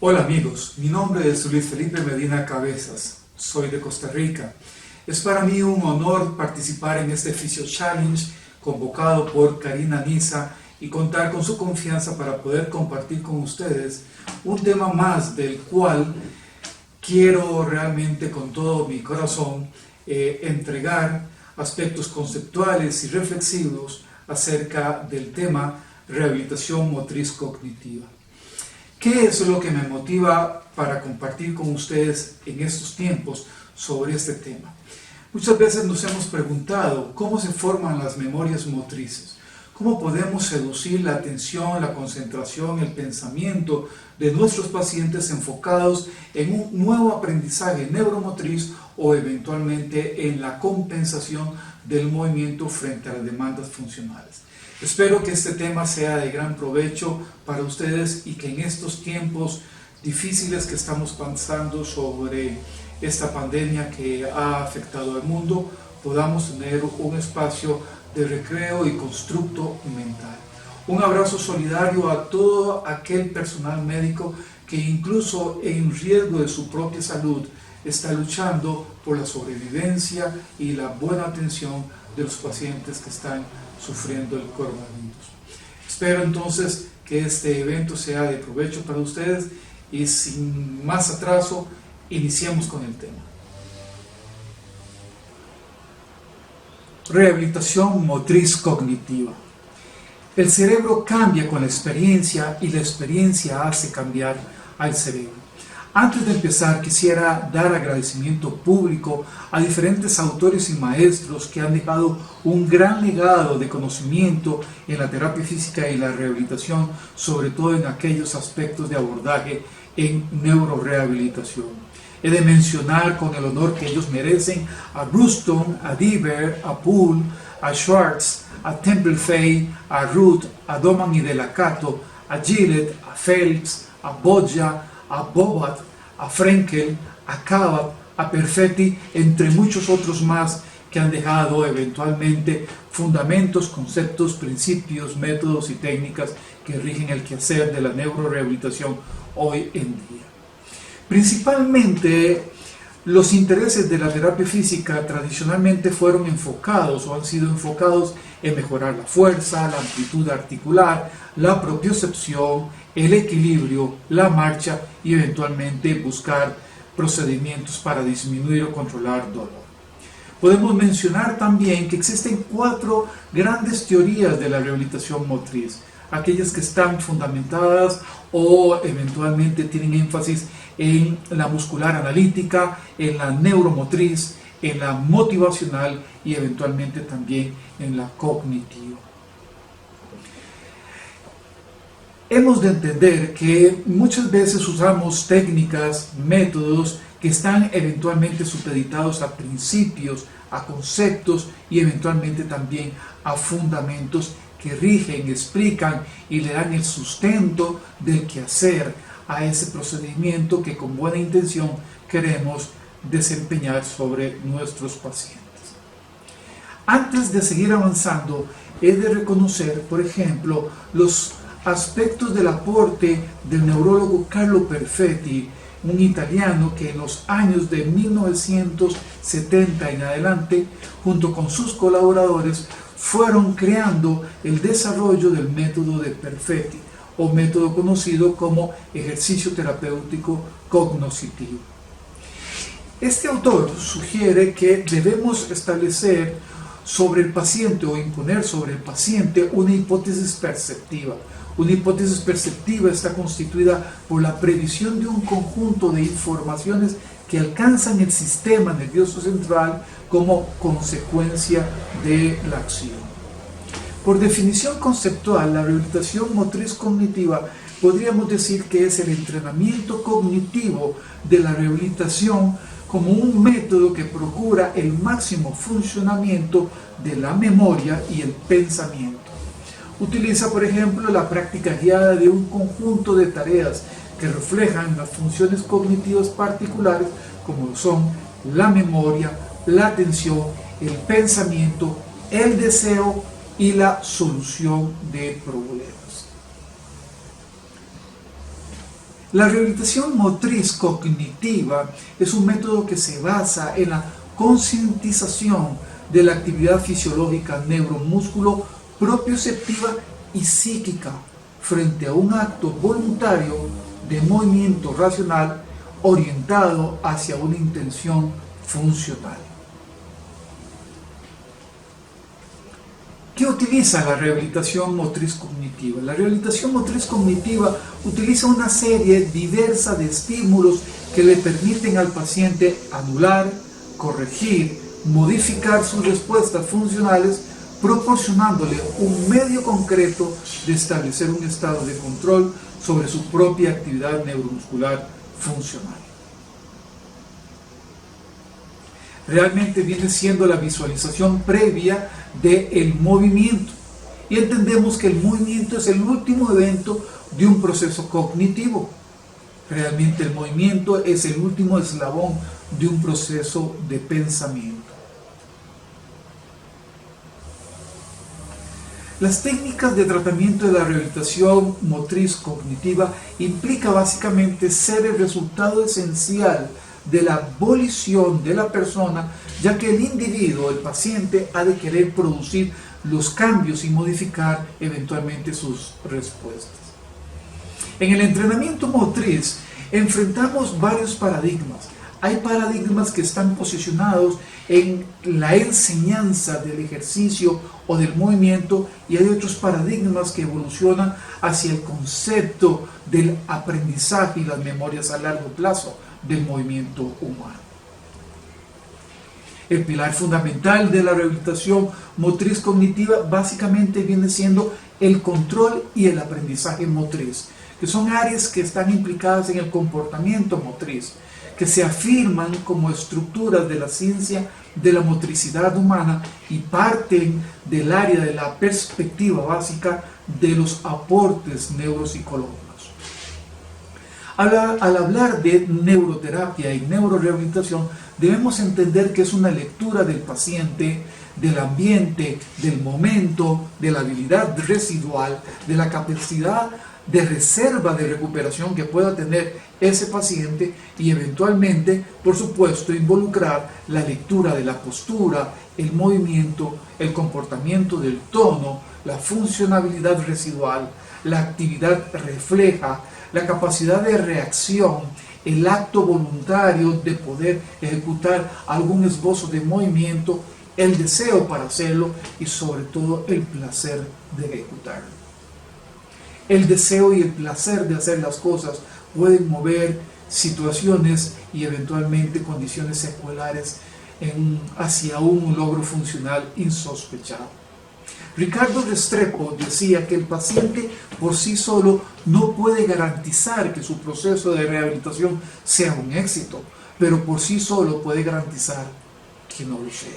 Hola amigos, mi nombre es Luis Felipe Medina Cabezas, soy de Costa Rica. Es para mí un honor participar en este Physio Challenge convocado por Karina Niza y contar con su confianza para poder compartir con ustedes un tema más del cual quiero realmente con todo mi corazón entregar aspectos conceptuales y reflexivos acerca del tema rehabilitación motriz cognitiva. ¿Qué es lo que me motiva para compartir con ustedes en estos tiempos sobre este tema? Muchas veces nos hemos preguntado cómo se forman las memorias motrices, cómo podemos seducir la atención, la concentración, el pensamiento de nuestros pacientes enfocados en un nuevo aprendizaje neuromotriz o eventualmente en la compensación del movimiento frente a las demandas funcionales. Espero que este tema sea de gran provecho para ustedes y que en estos tiempos difíciles que estamos pasando sobre esta pandemia que ha afectado al mundo, podamos tener un espacio de recreo y constructo mental. Un abrazo solidario a todo aquel personal médico que incluso en riesgo de su propia salud está luchando por la sobrevivencia y la buena atención de los pacientes que están sufriendo el coronavirus. Espero entonces que este evento sea de provecho para ustedes y sin más atraso, iniciemos con el tema. Rehabilitación motriz cognitiva. El cerebro cambia con la experiencia y la experiencia hace cambiar al cerebro. Antes de empezar, quisiera dar agradecimiento público a diferentes autores y maestros que han dejado un gran legado de conocimiento en la terapia física y la rehabilitación, sobre todo en aquellos aspectos de abordaje en neurorehabilitación. He de mencionar con el honor que ellos merecen a Ruston, a Diver, a Poole, a Schwartz, a Temple Fay, a Ruth, a Doman y Delacato, a Gillett, a Phelps, a Boggia, a Bobat, a Frenkel, a Kabat, a Perfetti, entre muchos otros más que han dejado eventualmente fundamentos, conceptos, principios, métodos y técnicas que rigen el quehacer de la neurorehabilitación hoy en día. Principalmente, los intereses de la terapia física tradicionalmente fueron enfocados o han sido enfocados en mejorar la fuerza, la amplitud articular, la propiocepción, el equilibrio, la marcha y eventualmente buscar procedimientos para disminuir o controlar dolor. Podemos mencionar también que existen 4 grandes teorías de la rehabilitación motriz, aquellas que están fundamentadas o eventualmente tienen énfasis en la muscular analítica, en la neuromotriz, en la motivacional y eventualmente también en la cognitiva. Hemos de entender que muchas veces usamos técnicas, métodos que están eventualmente supeditados a principios, a conceptos y eventualmente también a fundamentos que rigen, explican y le dan el sustento del quehacer a ese procedimiento que con buena intención queremos desempeñar sobre nuestros pacientes. Antes de seguir avanzando, he de reconocer, por ejemplo, los aspectos del aporte del neurólogo Carlo Perfetti, un italiano que en los años de 1970 en adelante, junto con sus colaboradores, fueron creando el desarrollo del método de Perfetti, o método conocido como ejercicio terapéutico cognoscitivo. Este autor sugiere que debemos establecer sobre el paciente o imponer sobre el paciente una hipótesis perceptiva. Una hipótesis perceptiva está constituida por la previsión de un conjunto de informaciones que alcanzan el sistema nervioso central como consecuencia de la acción. Por definición conceptual, la rehabilitación motriz cognitiva podríamos decir que es el entrenamiento cognitivo de la rehabilitación como un método que procura el máximo funcionamiento de la memoria y el pensamiento. Utiliza, por ejemplo, la práctica guiada de un conjunto de tareas que reflejan las funciones cognitivas particulares como son la memoria, la atención, el pensamiento, el deseo y la solución de problemas. La rehabilitación motriz cognitiva es un método que se basa en la concientización de la actividad fisiológica neuromúsculo propioceptiva y psíquica frente a un acto voluntario de movimiento racional orientado hacia una intención funcional. ¿Qué utiliza la rehabilitación motriz cognitiva? La rehabilitación motriz cognitiva utiliza una serie diversa de estímulos que le permiten al paciente anular, corregir, modificar sus respuestas funcionales, proporcionándole un medio concreto de establecer un estado de control sobre su propia actividad neuromuscular funcional. Realmente viene siendo la visualización previa del movimiento. Y entendemos que el movimiento es el último evento de un proceso cognitivo. Realmente el movimiento es el último eslabón de un proceso de pensamiento. Las técnicas de tratamiento de la rehabilitación motriz cognitiva implica básicamente ser el resultado esencial de la volición de la persona, ya que el individuo, el paciente, ha de querer producir los cambios y modificar eventualmente sus respuestas. En el entrenamiento motriz enfrentamos varios paradigmas. Hay paradigmas que están posicionados en la enseñanza del ejercicio o del movimiento, y hay otros paradigmas que evolucionan hacia el concepto del aprendizaje y las memorias a largo plazo del movimiento humano. El pilar fundamental de la rehabilitación motriz cognitiva básicamente viene siendo el control y el aprendizaje motriz, que son áreas que están implicadas en el comportamiento motriz, que se afirman como estructuras de la ciencia de la motricidad humana y parten del área de la perspectiva básica de los aportes neuropsicológicos. Al hablar de neuroterapia y neurorehabilitación, debemos entender que es una lectura del paciente, del ambiente, del momento, de la habilidad residual, de la capacidad de reserva de recuperación que pueda tener ese paciente, y eventualmente, por supuesto, involucrar la lectura de la postura, el movimiento, el comportamiento del tono, la funcionabilidad residual, la actividad refleja, la capacidad de reacción, el acto voluntario de poder ejecutar algún esbozo de movimiento, el deseo para hacerlo y sobre todo el placer de ejecutarlo. El deseo y el placer de hacer las cosas pueden mover situaciones y eventualmente condiciones secuelares hacia un logro funcional insospechado. Ricardo Restrepo decía que el paciente por sí solo no puede garantizar que su proceso de rehabilitación sea un éxito, pero por sí solo puede garantizar que no lo sea.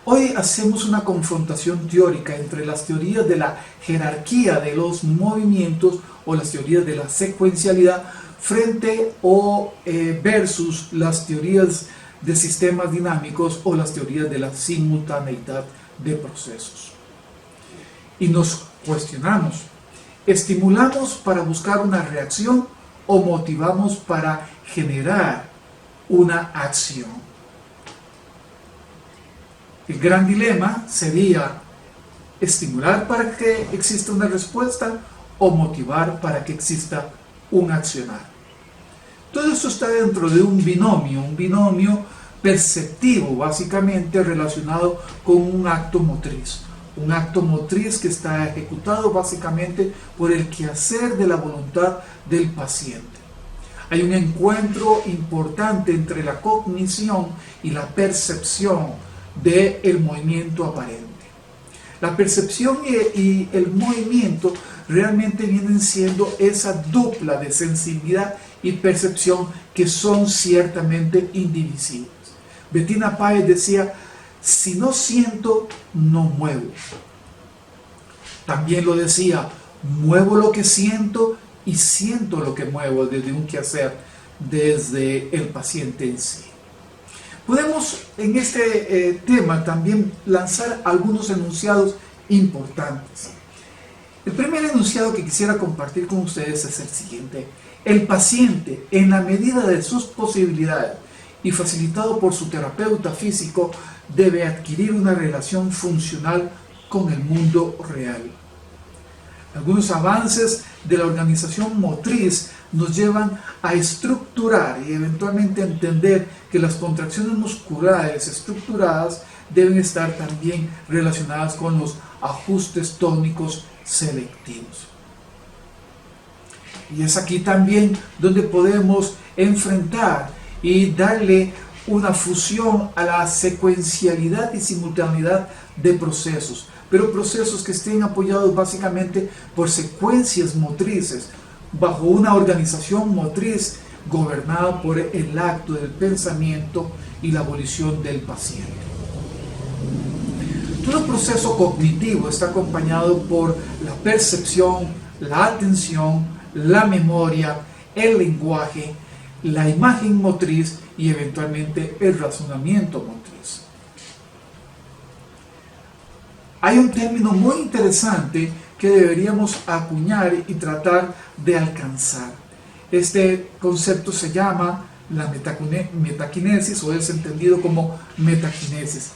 Hoy hacemos una confrontación teórica entre las teorías de la jerarquía de los movimientos o las teorías de la secuencialidad frente o versus las teorías de sistemas dinámicos o las teorías de la simultaneidad de procesos. Y nos cuestionamos, ¿estimulamos para buscar una reacción o motivamos para generar una acción? El gran dilema sería estimular para que exista una respuesta o motivar para que exista un accionar. Todo esto está dentro de un binomio perceptivo, básicamente relacionado con un acto motriz que está ejecutado básicamente por el quehacer de la voluntad del paciente. Hay un encuentro importante entre la cognición y la percepción del movimiento aparente. La percepción y el movimiento realmente vienen siendo esa dupla de sensibilidad y percepción que son ciertamente indivisibles. Bettina Páez decía, si no siento, no muevo. También lo decía, muevo lo que siento y siento lo que muevo desde un quehacer, desde el paciente en sí. Podemos en este tema también lanzar algunos enunciados importantes. El primer enunciado que quisiera compartir con ustedes es el siguiente. El paciente, en la medida de sus posibilidades y facilitado por su terapeuta físico, debe adquirir una relación funcional con el mundo real. Algunos avances de la organización motriz nos llevan a estructurar y eventualmente a entender que las contracciones musculares estructuradas deben estar también relacionadas con los ajustes tónicos selectivos. Y es aquí también donde podemos enfrentar y darle una fusión a la secuencialidad y simultaneidad de procesos, pero procesos que estén apoyados básicamente por secuencias motrices, bajo una organización motriz gobernada por el acto del pensamiento y la abolición del paciente. Todo proceso cognitivo está acompañado por la percepción, la atención, la memoria, el lenguaje, la imagen motriz y eventualmente el razonamiento motriz. Hay un término muy interesante que deberíamos acuñar y tratar de alcanzar. Este concepto se llama la metaquinesis, o es entendido como metaquinesis.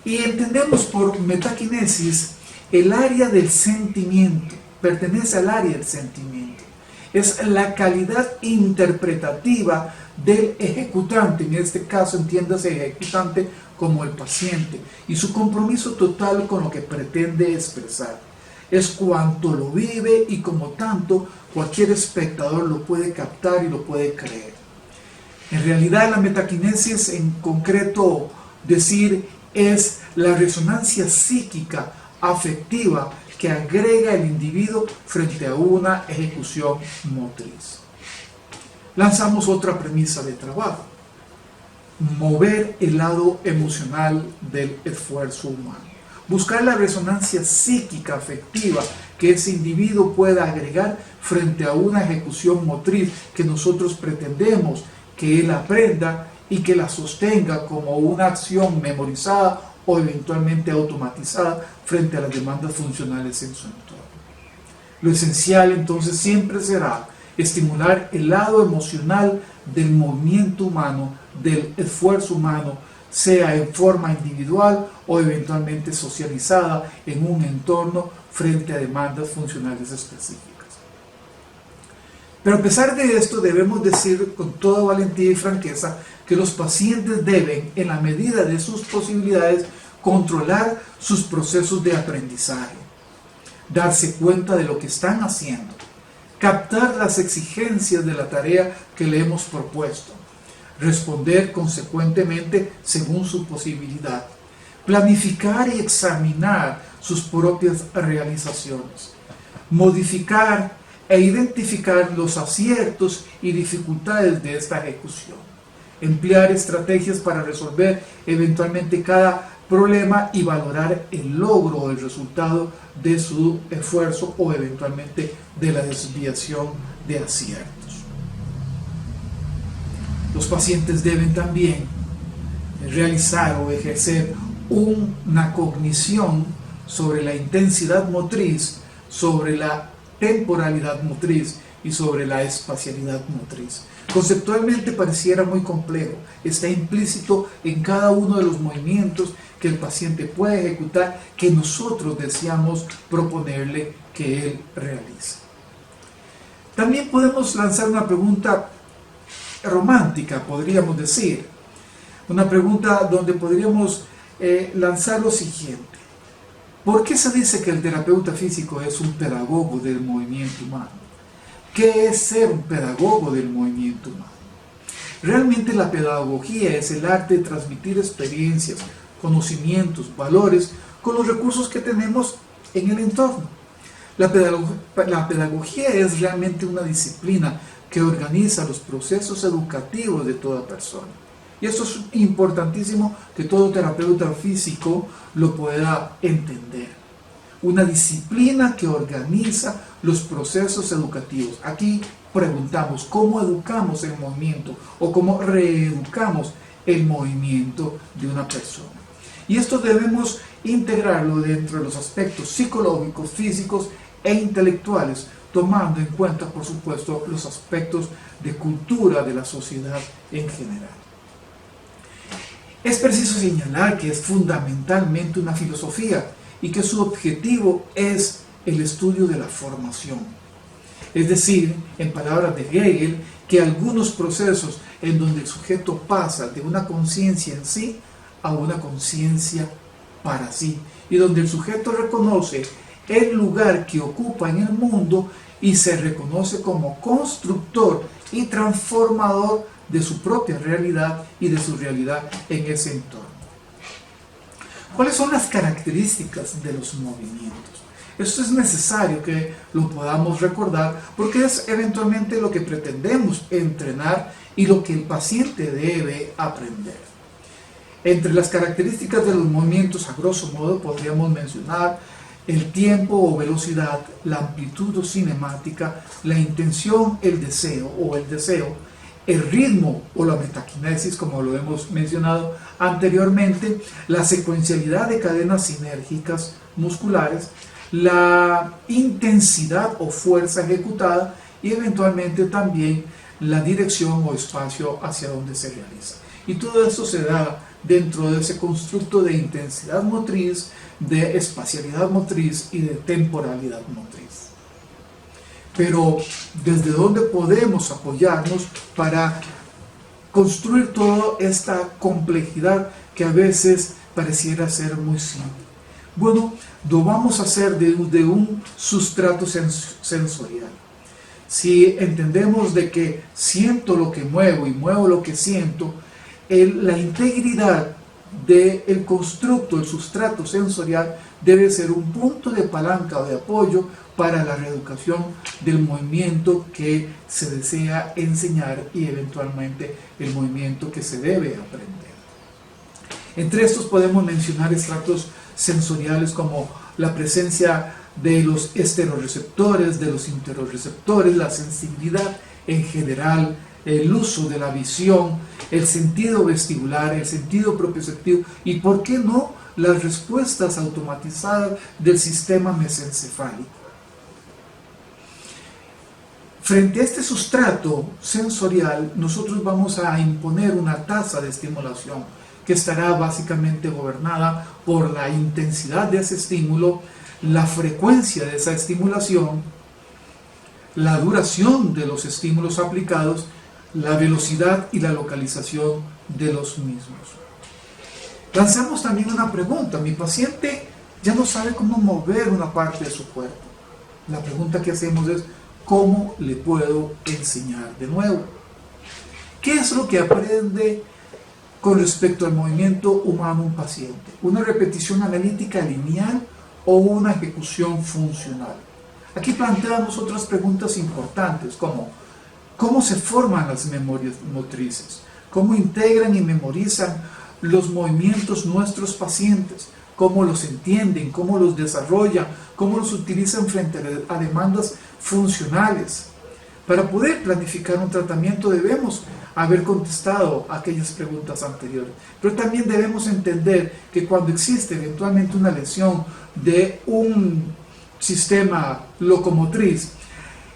Y entendemos por metaquinesis el área del sentimiento, pertenece al área del sentimiento. Es la calidad interpretativa del ejecutante, en este caso entiéndase ejecutante como el paciente, y su compromiso total con lo que pretende expresar. Es cuanto lo vive y como tanto cualquier espectador lo puede captar y lo puede creer. En realidad la metaquinesis en concreto es la resonancia psíquica afectiva que agrega el individuo frente a una ejecución motriz. Lanzamos otra premisa de trabajo: mover el lado emocional del esfuerzo humano. Buscar la resonancia psíquica afectiva que ese individuo pueda agregar frente a una ejecución motriz que nosotros pretendemos que él aprenda y que la sostenga como una acción memorizada o eventualmente automatizada frente a las demandas funcionales en su entorno. Lo esencial entonces siempre será estimular el lado emocional del movimiento humano, del esfuerzo humano, sea en forma individual o eventualmente socializada en un entorno frente a demandas funcionales específicas. Pero a pesar de esto, debemos decir con toda valentía y franqueza que los pacientes deben, en la medida de sus posibilidades, controlar sus procesos de aprendizaje, darse cuenta de lo que están haciendo, captar las exigencias de la tarea que le hemos propuesto, responder consecuentemente según su posibilidad, planificar y examinar sus propias realizaciones, modificar e identificar los aciertos y dificultades de esta ejecución, emplear estrategias para resolver eventualmente cada problema y valorar el logro o el resultado de su esfuerzo o eventualmente de la desviación de aciertos. Los pacientes deben también realizar o ejercer una cognición sobre la intensidad motriz, sobre la temporalidad motriz y sobre la espacialidad motriz. Conceptualmente pareciera muy complejo, está implícito en cada uno de los movimientos que el paciente puede ejecutar, que nosotros deseamos proponerle que él realice. También podemos lanzar una pregunta romántica, podríamos decir, una pregunta donde podríamos lanzar lo siguiente: ¿por qué se dice que el terapeuta físico es un pedagogo del movimiento humano? ¿Qué es ser un pedagogo del movimiento humano? Realmente la pedagogía es el arte de transmitir experiencias, conocimientos, valores con los recursos que tenemos en el entorno. La pedagogía es realmente una disciplina que organiza los procesos educativos de toda persona. Y esto es importantísimo que todo terapeuta físico lo pueda entender. Una disciplina que organiza los procesos educativos. Aquí preguntamos, ¿cómo educamos el movimiento o cómo reeducamos el movimiento de una persona? Y esto debemos integrarlo dentro de los aspectos psicológicos, físicos e intelectuales, tomando en cuenta, por supuesto, los aspectos de cultura de la sociedad en general. Es preciso señalar que es fundamentalmente una filosofía y que su objetivo es el estudio de la formación. Es decir, en palabras de Hegel, que algunos procesos en donde el sujeto pasa de una conciencia en sí a una conciencia para sí, y donde el sujeto reconoce el lugar que ocupa en el mundo y se reconoce como constructor y transformador de su propia realidad y de su realidad en ese entorno. ¿Cuáles son las características de los movimientos? Esto es necesario que lo podamos recordar porque es eventualmente lo que pretendemos entrenar y lo que el paciente debe aprender. Entre las características de los movimientos, a grosso modo, podríamos mencionar el tiempo o velocidad, la amplitud o cinemática, la intención, el deseo, el ritmo o la metaquinesis, como lo hemos mencionado anteriormente, la secuencialidad de cadenas sinérgicas musculares, la intensidad o fuerza ejecutada y eventualmente también la dirección o espacio hacia donde se realiza. Y todo eso se da dentro de ese constructo de intensidad motriz, de espacialidad motriz y de temporalidad motriz. Pero, ¿desde dónde podemos apoyarnos para construir toda esta complejidad que a veces pareciera ser muy simple? Bueno, lo vamos a hacer de un sustrato sensorial. Si entendemos de que siento lo que muevo y muevo lo que siento, la integridad del constructo, el sustrato sensorial, debe ser un punto de palanca o de apoyo para la reeducación del movimiento que se desea enseñar y eventualmente el movimiento que se debe aprender. Entre estos podemos mencionar estratos sensoriales como la presencia de los esteroreceptores, de los interoreceptores, la sensibilidad en general, el uso de la visión, el sentido vestibular, el sentido propioceptivo y, ¿por qué no?, las respuestas automatizadas del sistema mesencefálico. Frente a este sustrato sensorial, nosotros vamos a imponer una tasa de estimulación que estará básicamente gobernada por la intensidad de ese estímulo, la frecuencia de esa estimulación, la duración de los estímulos aplicados, la velocidad y la localización de los mismos. Lanzamos también una pregunta. Mi paciente ya no sabe cómo mover una parte de su cuerpo. La pregunta que hacemos es, ¿cómo le puedo enseñar de nuevo? ¿Qué es lo que aprende con respecto al movimiento humano un paciente? ¿Una repetición analítica lineal o una ejecución funcional? Aquí planteamos otras preguntas importantes como ¿cómo se forman las memorias motrices? ¿Cómo integran y memorizan los movimientos nuestros pacientes? ¿Cómo los entienden? ¿Cómo los desarrollan? ¿Cómo los utilizan frente a demandas funcionales? Para poder planificar un tratamiento debemos haber contestado aquellas preguntas anteriores. Pero también debemos entender que cuando existe eventualmente una lesión de un sistema locomotriz,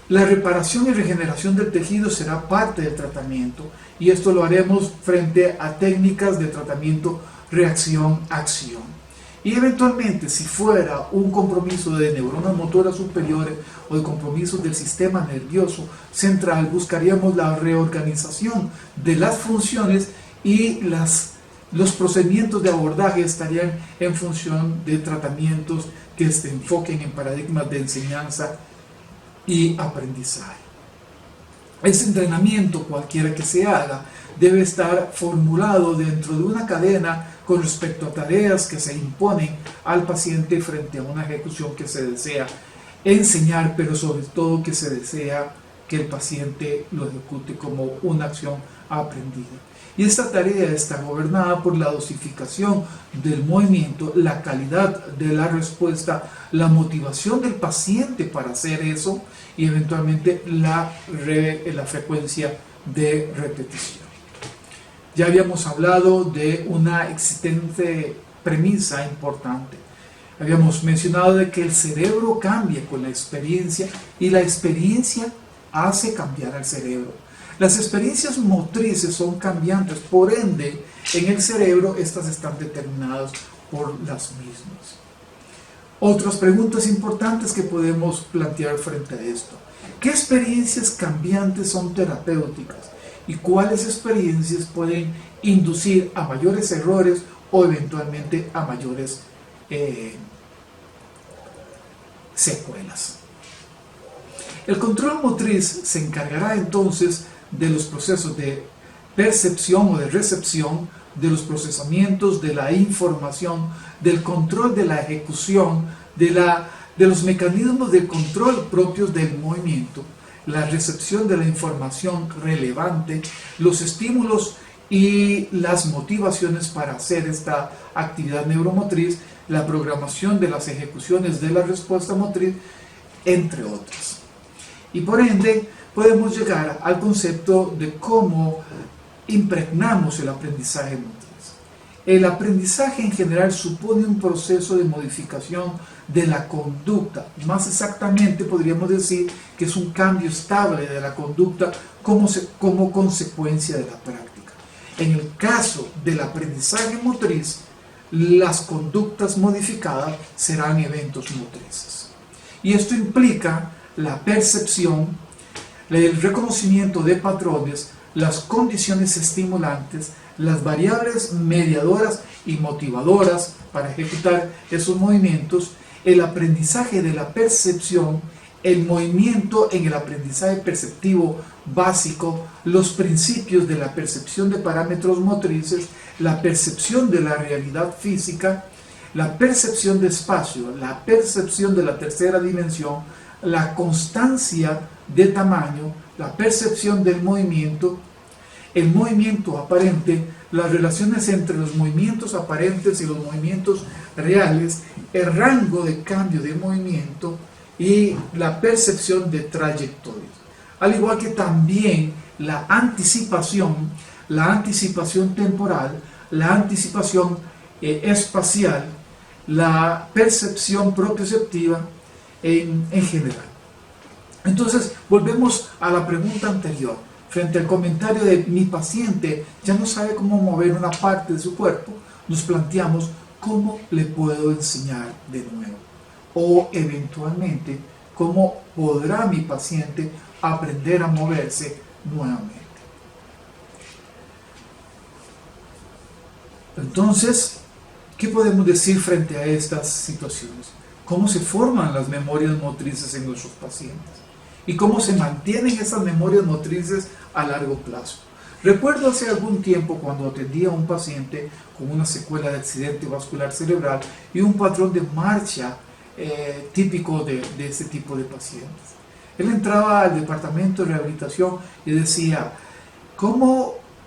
la reparación y regeneración del tejido será parte del tratamiento y esto lo haremos frente a técnicas de tratamiento reacción-acción. Y eventualmente, si fuera un compromiso de neuronas motoras superiores o de compromiso del sistema nervioso central, buscaríamos la reorganización de las funciones y los procedimientos de abordaje estarían en función de tratamientos que se enfoquen en paradigmas de enseñanza y aprendizaje. Ese entrenamiento, cualquiera que se haga, debe estar formulado dentro de una cadena con respecto a tareas que se imponen al paciente frente a una ejecución que se desea enseñar, pero sobre todo que se desea que el paciente lo ejecute como una acción aprendida. Y esta tarea está gobernada por la dosificación del movimiento, la calidad de la respuesta, la motivación del paciente para hacer eso y eventualmente la frecuencia de repetición. Ya habíamos hablado de una existente premisa importante. Habíamos mencionado de que el cerebro cambia con la experiencia y la experiencia hace cambiar al cerebro. Las experiencias motrices son cambiantes, por ende, en el cerebro estas están determinadas por las mismas. Otras preguntas importantes que podemos plantear frente a esto. ¿Qué experiencias cambiantes son terapéuticas? ¿Y cuáles experiencias pueden inducir a mayores errores o eventualmente a mayores secuelas? El control motriz se encargará entonces de los procesos de percepción o de recepción, de los procesamientos, de la información, del control de la ejecución, de los mecanismos de control propios del movimiento, la recepción de la información relevante, los estímulos y las motivaciones para hacer esta actividad neuromotriz, la programación de las ejecuciones de la respuesta motriz, entre otras. Y por ende, podemos llegar al concepto de cómo impregnamos el aprendizaje motriz. El aprendizaje en general supone un proceso de modificación de la conducta. Más exactamente podríamos decir que es un cambio estable de la conducta como consecuencia de la práctica. En el caso del aprendizaje motriz, las conductas modificadas serán eventos motrices. Y esto implica la percepción, el reconocimiento de patrones, las condiciones estimulantes, las variables mediadoras y motivadoras para ejecutar esos movimientos, el aprendizaje de la percepción, el movimiento en el aprendizaje perceptivo básico, los principios de la percepción de parámetros motrices, la percepción de la realidad física, la percepción de espacio, la percepción de la tercera dimensión, la constancia de tamaño, la percepción del movimiento, el movimiento aparente, las relaciones entre los movimientos aparentes y los movimientos reales, el rango de cambio de movimiento y la percepción de trayectorias. Al igual que también la anticipación temporal, la anticipación espacial, la percepción propioceptiva en general. Entonces, volvemos a la pregunta anterior. Frente al comentario de mi paciente ya no sabe cómo mover una parte de su cuerpo, nos planteamos cómo le puedo enseñar de nuevo. O eventualmente, cómo podrá mi paciente aprender a moverse nuevamente. Entonces, ¿qué podemos decir frente a estas situaciones? ¿Cómo se forman las memorias motrices en nuestros pacientes? ¿Y cómo se mantienen esas memorias motrices a largo plazo? Recuerdo hace algún tiempo cuando atendía a un paciente con una secuela de accidente vascular cerebral y un patrón de marcha típico de este tipo de pacientes. Él entraba al departamento de rehabilitación y decía,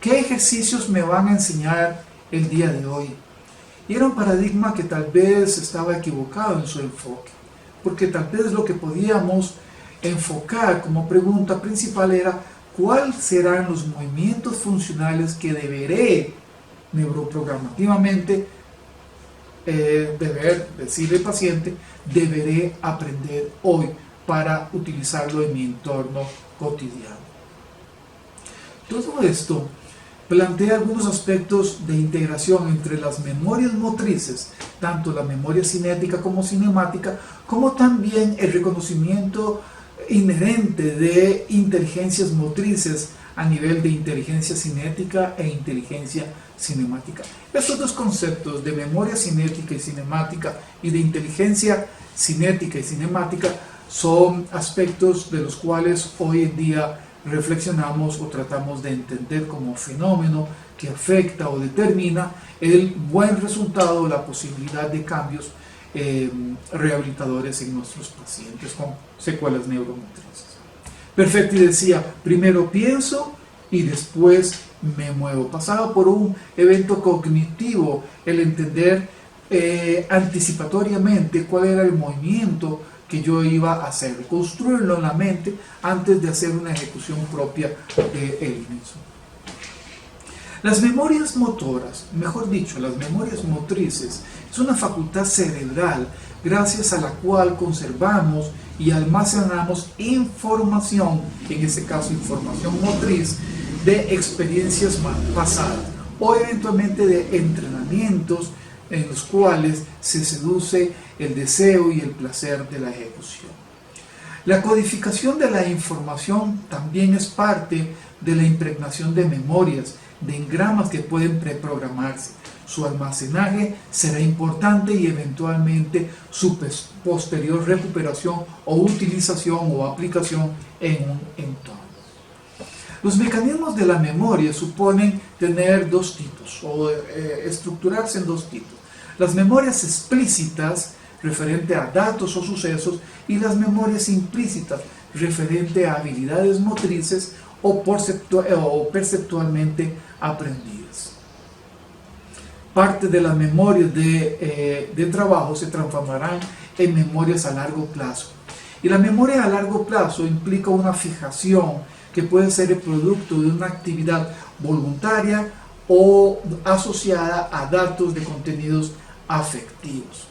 ¿qué ejercicios me van a enseñar el día de hoy? Y era un paradigma que tal vez estaba equivocado en su enfoque, porque tal vez lo que podíamos enfocar como pregunta principal era ¿cuáles serán los movimientos funcionales que deberé neuroprogramativamente decirle al paciente, deberé aprender hoy para utilizarlo en mi entorno cotidiano? Todo esto plantea algunos aspectos de integración entre las memorias motrices, tanto la memoria cinética como cinemática, como también el reconocimiento inherente de inteligencias motrices a nivel de inteligencia cinética e inteligencia cinemática. Estos dos conceptos de memoria cinética y cinemática y de inteligencia cinética y cinemática son aspectos de los cuales hoy en día reflexionamos o tratamos de entender como fenómeno que afecta o determina el buen resultado, la posibilidad de cambios rehabilitadores en nuestros pacientes con secuelas neuromotrices. Perfecti decía, primero pienso y después me muevo. Pasaba por un evento cognitivo, el entender anticipatoriamente cuál era el movimiento que yo iba a hacer, construirlo en la mente antes de hacer una ejecución propia de él mismo. Las memorias motoras, mejor dicho, las memorias motrices, es una facultad cerebral gracias a la cual conservamos y almacenamos información, en este caso información motriz, de experiencias pasadas o eventualmente de entrenamientos en los cuales se seduce el deseo y el placer de la ejecución. La codificación de la información también es parte de la impregnación de memorias, de engramas que pueden preprogramarse. Su almacenaje será importante y eventualmente su posterior recuperación o utilización o aplicación en un entorno. Los mecanismos de la memoria suponen tener dos tipos o estructurarse en dos tipos. Las memorias explícitas referente a datos o sucesos y las memorias implícitas referente a habilidades motrices o perceptualmente aprendidas. Parte de las memorias de trabajo se transformarán en memorias a largo plazo. Y la memoria a largo plazo implica una fijación que puede ser el producto de una actividad voluntaria o asociada a datos de contenidos afectivos.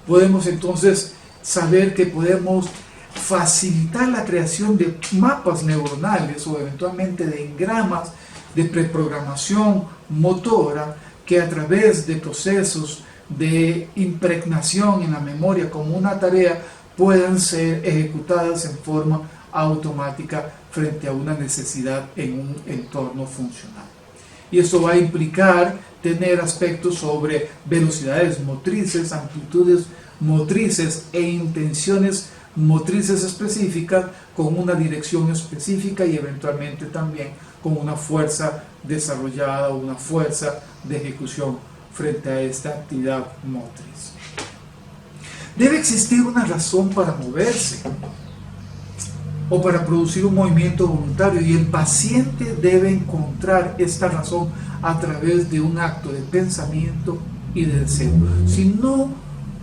Podemos entonces saber que podemos facilitar la creación de mapas neuronales o eventualmente de engramas de preprogramación motora que a través de procesos de impregnación en la memoria como una tarea puedan ser ejecutadas en forma automática frente a una necesidad en un entorno funcional. Y esto va a implicar tener aspectos sobre velocidades motrices, amplitudes motrices e intenciones motrices específicas con una dirección específica y eventualmente también con una fuerza desarrollada o una fuerza de ejecución frente a esta actividad motriz. Debe existir una razón para moverse o para producir un movimiento voluntario y el paciente debe encontrar esta razón a través de un acto de pensamiento y de deseo. Si no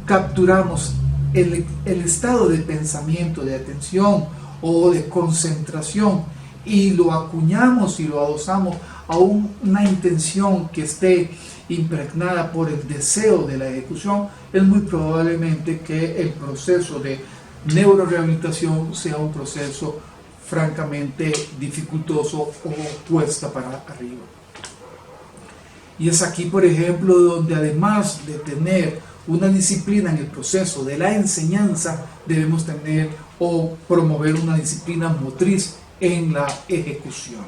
capturamos el estado de pensamiento, de atención o de concentración y lo acuñamos y lo adosamos a una intención que esté impregnada por el deseo de la ejecución, es muy probablemente que el proceso de neurorehabilitación sea un proceso francamente dificultoso o cuesta para arriba. Y es aquí, por ejemplo, donde además de tener una disciplina en el proceso de la enseñanza, debemos tener o promover una disciplina motriz en la ejecución.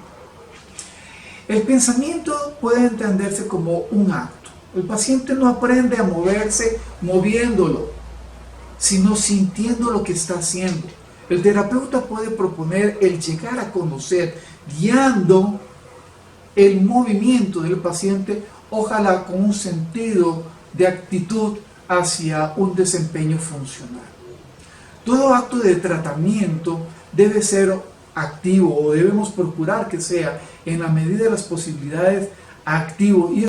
El pensamiento puede entenderse como un acto. El paciente no aprende a moverse moviéndolo, sino sintiendo lo que está haciendo. El terapeuta puede proponer el llegar a conocer, guiando el movimiento del paciente, ojalá con un sentido de actitud hacia un desempeño funcional. Todo acto de tratamiento debe ser activo o debemos procurar que sea, en la medida de las posibilidades, activo. Y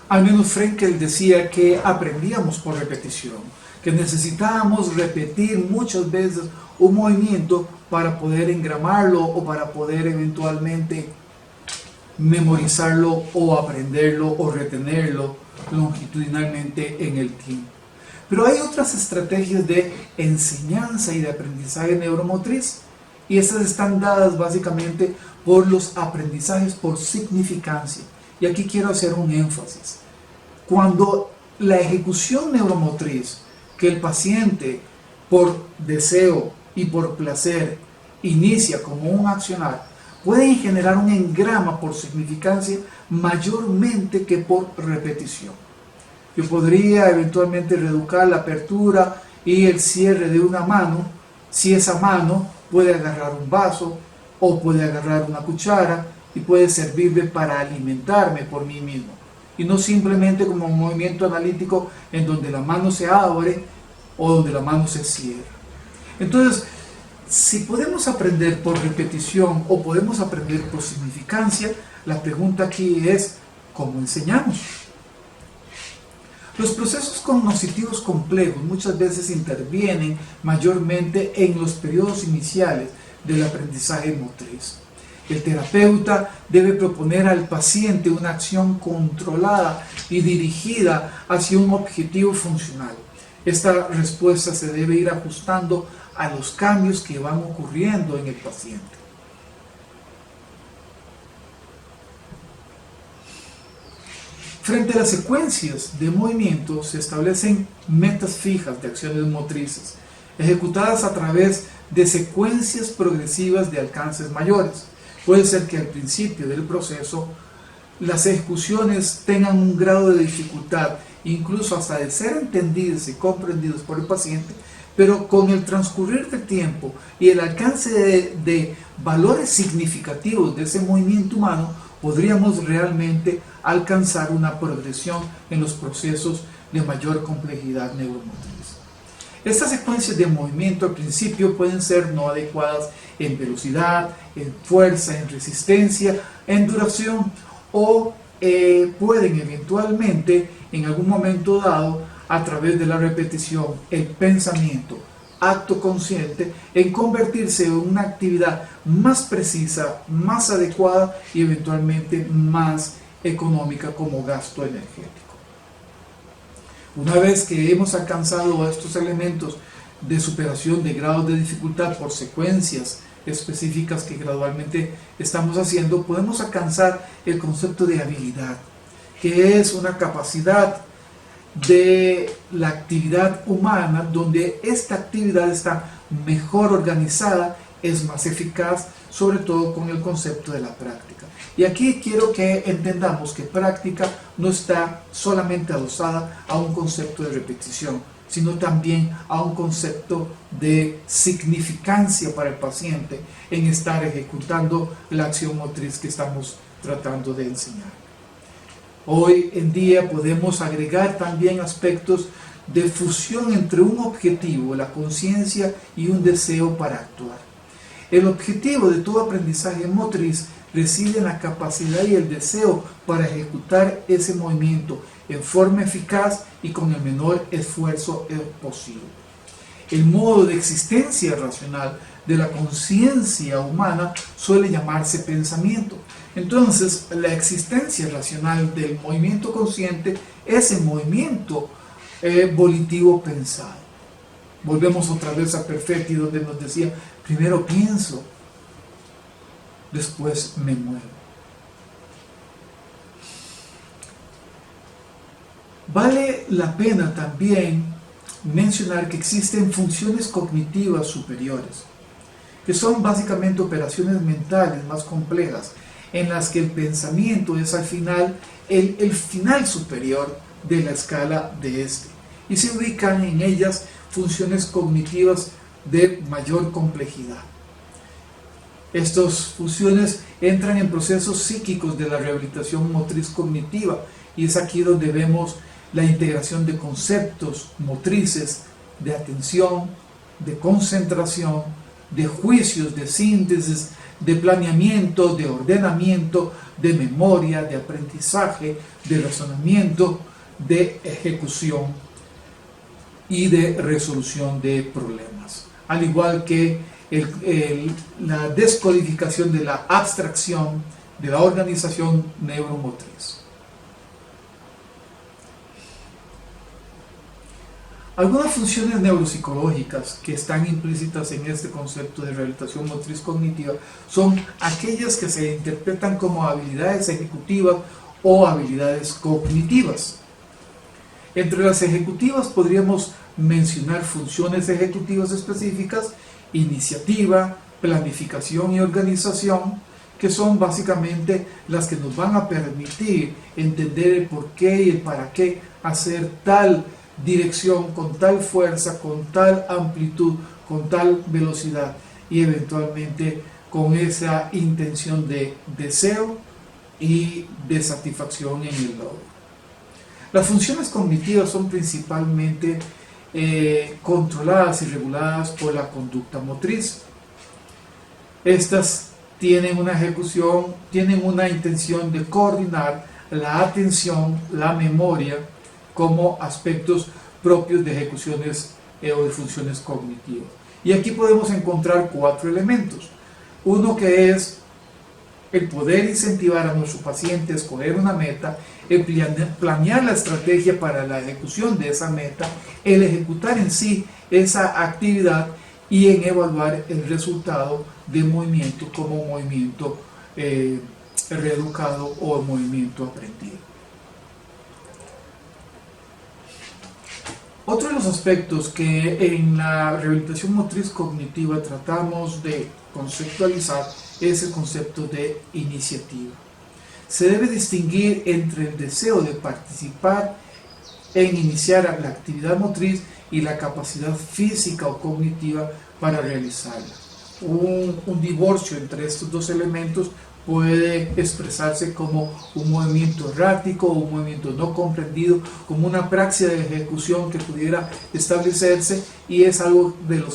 al menos Frenkel decía que aprendíamos por repetición, que necesitábamos repetir muchas veces un movimiento para poder engramarlo o para poder eventualmente memorizarlo o aprenderlo o retenerlo longitudinalmente en el tiempo. Pero hay otras estrategias de enseñanza y de aprendizaje neuromotriz y estas están dadas básicamente por los aprendizajes por significancia. Y aquí quiero hacer un énfasis. Cuando la ejecución neuromotriz que el paciente por deseo y por placer inicia como un accionar, pueden generar un engrama por significancia mayormente que por repetición. Yo podría eventualmente reeducar la apertura y el cierre de una mano, si esa mano puede agarrar un vaso o puede agarrar una cuchara y puede servirme para alimentarme por mí mismo. Y no simplemente como un movimiento analítico en donde la mano se abre o donde la mano se cierra. Entonces, si podemos aprender por repetición o podemos aprender por significancia, la pregunta aquí es, ¿cómo enseñamos? Los procesos cognitivos complejos muchas veces intervienen mayormente en los periodos iniciales del aprendizaje motriz. El terapeuta debe proponer al paciente una acción controlada y dirigida hacia un objetivo funcional. Esta respuesta se debe ir ajustando a los cambios que van ocurriendo en el paciente. Frente a las secuencias de movimiento se establecen metas fijas de acciones motrices, ejecutadas a través de secuencias progresivas de alcances mayores. Puede ser que al principio del proceso las ejecuciones tengan un grado de dificultad, incluso hasta de ser entendidas y comprendidas por el paciente, pero con el transcurrir del tiempo y el alcance de valores significativos de ese movimiento humano, podríamos realmente alcanzar una progresión en los procesos de mayor complejidad neuromotriz. Estas secuencias de movimiento al principio pueden ser no adecuadas en velocidad, en fuerza, en resistencia, en duración, o pueden eventualmente en algún momento dado, a través de la repetición, el pensamiento, acto consciente, en convertirse en una actividad más precisa, más adecuada y eventualmente más económica como gasto energético. Una vez que hemos alcanzado estos elementos de superación de grados de dificultad por secuencias específicas que gradualmente estamos haciendo, podemos alcanzar el concepto de habilidad, que es una capacidad de la actividad humana donde esta actividad está mejor organizada, es más eficaz, sobre todo con el concepto de la práctica. Y aquí quiero que entendamos que práctica no está solamente adosada a un concepto de repetición, sino también a un concepto de significancia para el paciente en estar ejecutando la acción motriz que estamos tratando de enseñar. Hoy en día podemos agregar también aspectos de fusión entre un objetivo, la conciencia, y un deseo para actuar. El objetivo de todo aprendizaje motriz reside en la capacidad y el deseo para ejecutar ese movimiento en forma eficaz y con el menor esfuerzo posible. El modo de existencia racional de la conciencia humana suele llamarse pensamiento. Entonces, la existencia racional del movimiento consciente es el movimiento volitivo pensado. Volvemos otra vez a Perfetti, donde nos decía, primero pienso, después me muevo. Vale la pena también mencionar que existen funciones cognitivas superiores, que son básicamente operaciones mentales más complejas, en las que el pensamiento es al final el final superior de la escala de este, y se ubican en ellas funciones cognitivas de mayor complejidad. Estas funciones entran en procesos psíquicos de la rehabilitación motriz cognitiva, y es aquí donde vemos la integración de conceptos motrices de atención, de concentración, de juicios, de síntesis, de planeamiento, de ordenamiento, de memoria, de aprendizaje, de razonamiento, de ejecución y de resolución de problemas. Al igual que la descodificación de la abstracción de la organización neuromotriz. Algunas funciones neuropsicológicas que están implícitas en este concepto de rehabilitación motriz cognitiva son aquellas que se interpretan como habilidades ejecutivas o habilidades cognitivas. Entre las ejecutivas podríamos mencionar funciones ejecutivas específicas, iniciativa, planificación y organización, que son básicamente las que nos van a permitir entender el por qué y el para qué hacer tal dirección, con tal fuerza, con tal amplitud, con tal velocidad y eventualmente con esa intención de deseo y de satisfacción en el logro. Las funciones cognitivas son principalmente controladas y reguladas por la conducta motriz. Estas tienen una ejecución, tienen una intención de coordinar la atención, la memoria, como aspectos propios de ejecuciones o de funciones cognitivas. Y aquí podemos encontrar 4 elementos. Uno que es El poder incentivar a nuestro paciente a escoger una meta, el planear la estrategia para la ejecución de esa meta, el ejecutar en sí esa actividad y en evaluar el resultado de movimiento como movimiento reeducado o movimiento aprendido. Otro de los aspectos que en la rehabilitación motriz cognitiva tratamos de conceptualizar es el concepto de iniciativa. Se debe distinguir entre el deseo de participar en iniciar la actividad motriz y la capacidad física o cognitiva para realizarla. Un divorcio entre estos dos elementos puede expresarse como un movimiento errático o un movimiento no comprendido, como una praxis de ejecución que pudiera establecerse, y es algo de lo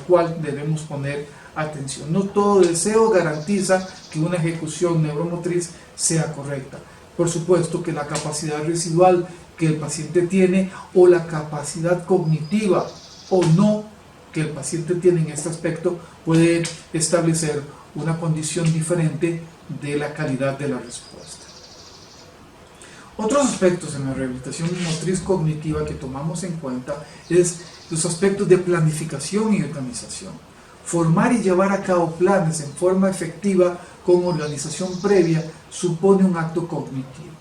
cual debemos poner atención. No todo deseo garantiza que una ejecución neuromotriz sea correcta. Por supuesto que la capacidad residual que el paciente tiene o la capacidad cognitiva o no que el paciente tiene en este aspecto puede establecer una condición diferente de la calidad de la respuesta. Otros aspectos en la rehabilitación motriz cognitiva que tomamos en cuenta es los aspectos de planificación y organización. Formar y llevar a cabo planes en forma efectiva con organización previa supone un acto cognitivo.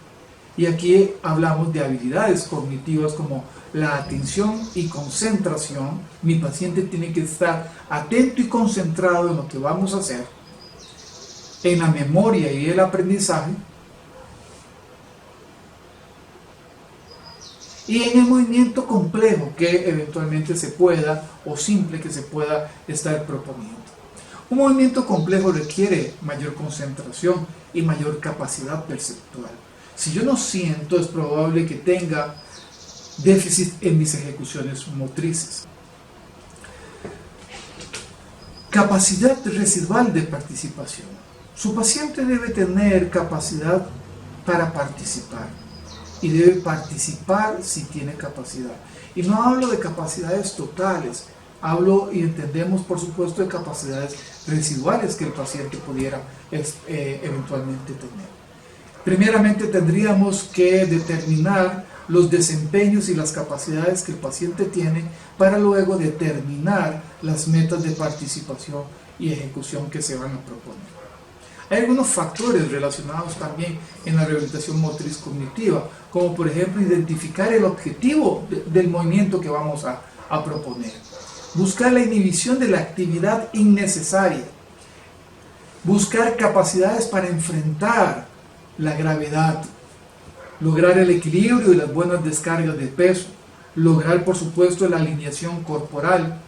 Y aquí hablamos de habilidades cognitivas como la atención y concentración. Mi paciente tiene que estar atento y concentrado en lo que vamos a hacer, en la memoria y el aprendizaje, y en el movimiento complejo que eventualmente se pueda o simple que se pueda estar proponiendo. Un movimiento complejo requiere mayor concentración y mayor capacidad perceptual. Si yo no siento, es probable que tenga déficit en mis ejecuciones motrices. Capacidad residual de participación. Su paciente debe tener capacidad para participar y debe participar si tiene capacidad. Y no hablo de capacidades totales, hablo y entendemos por supuesto de capacidades residuales que el paciente pudiera eventualmente tener. Primeramente tendríamos que determinar los desempeños y las capacidades que el paciente tiene para luego determinar las metas de participación y ejecución que se van a proponer. Hay algunos factores relacionados también en la rehabilitación motriz cognitiva, como por ejemplo identificar el objetivo del movimiento que vamos a proponer, buscar la inhibición de la actividad innecesaria, buscar capacidades para enfrentar la gravedad, lograr el equilibrio y las buenas descargas de peso, lograr por supuesto la alineación corporal,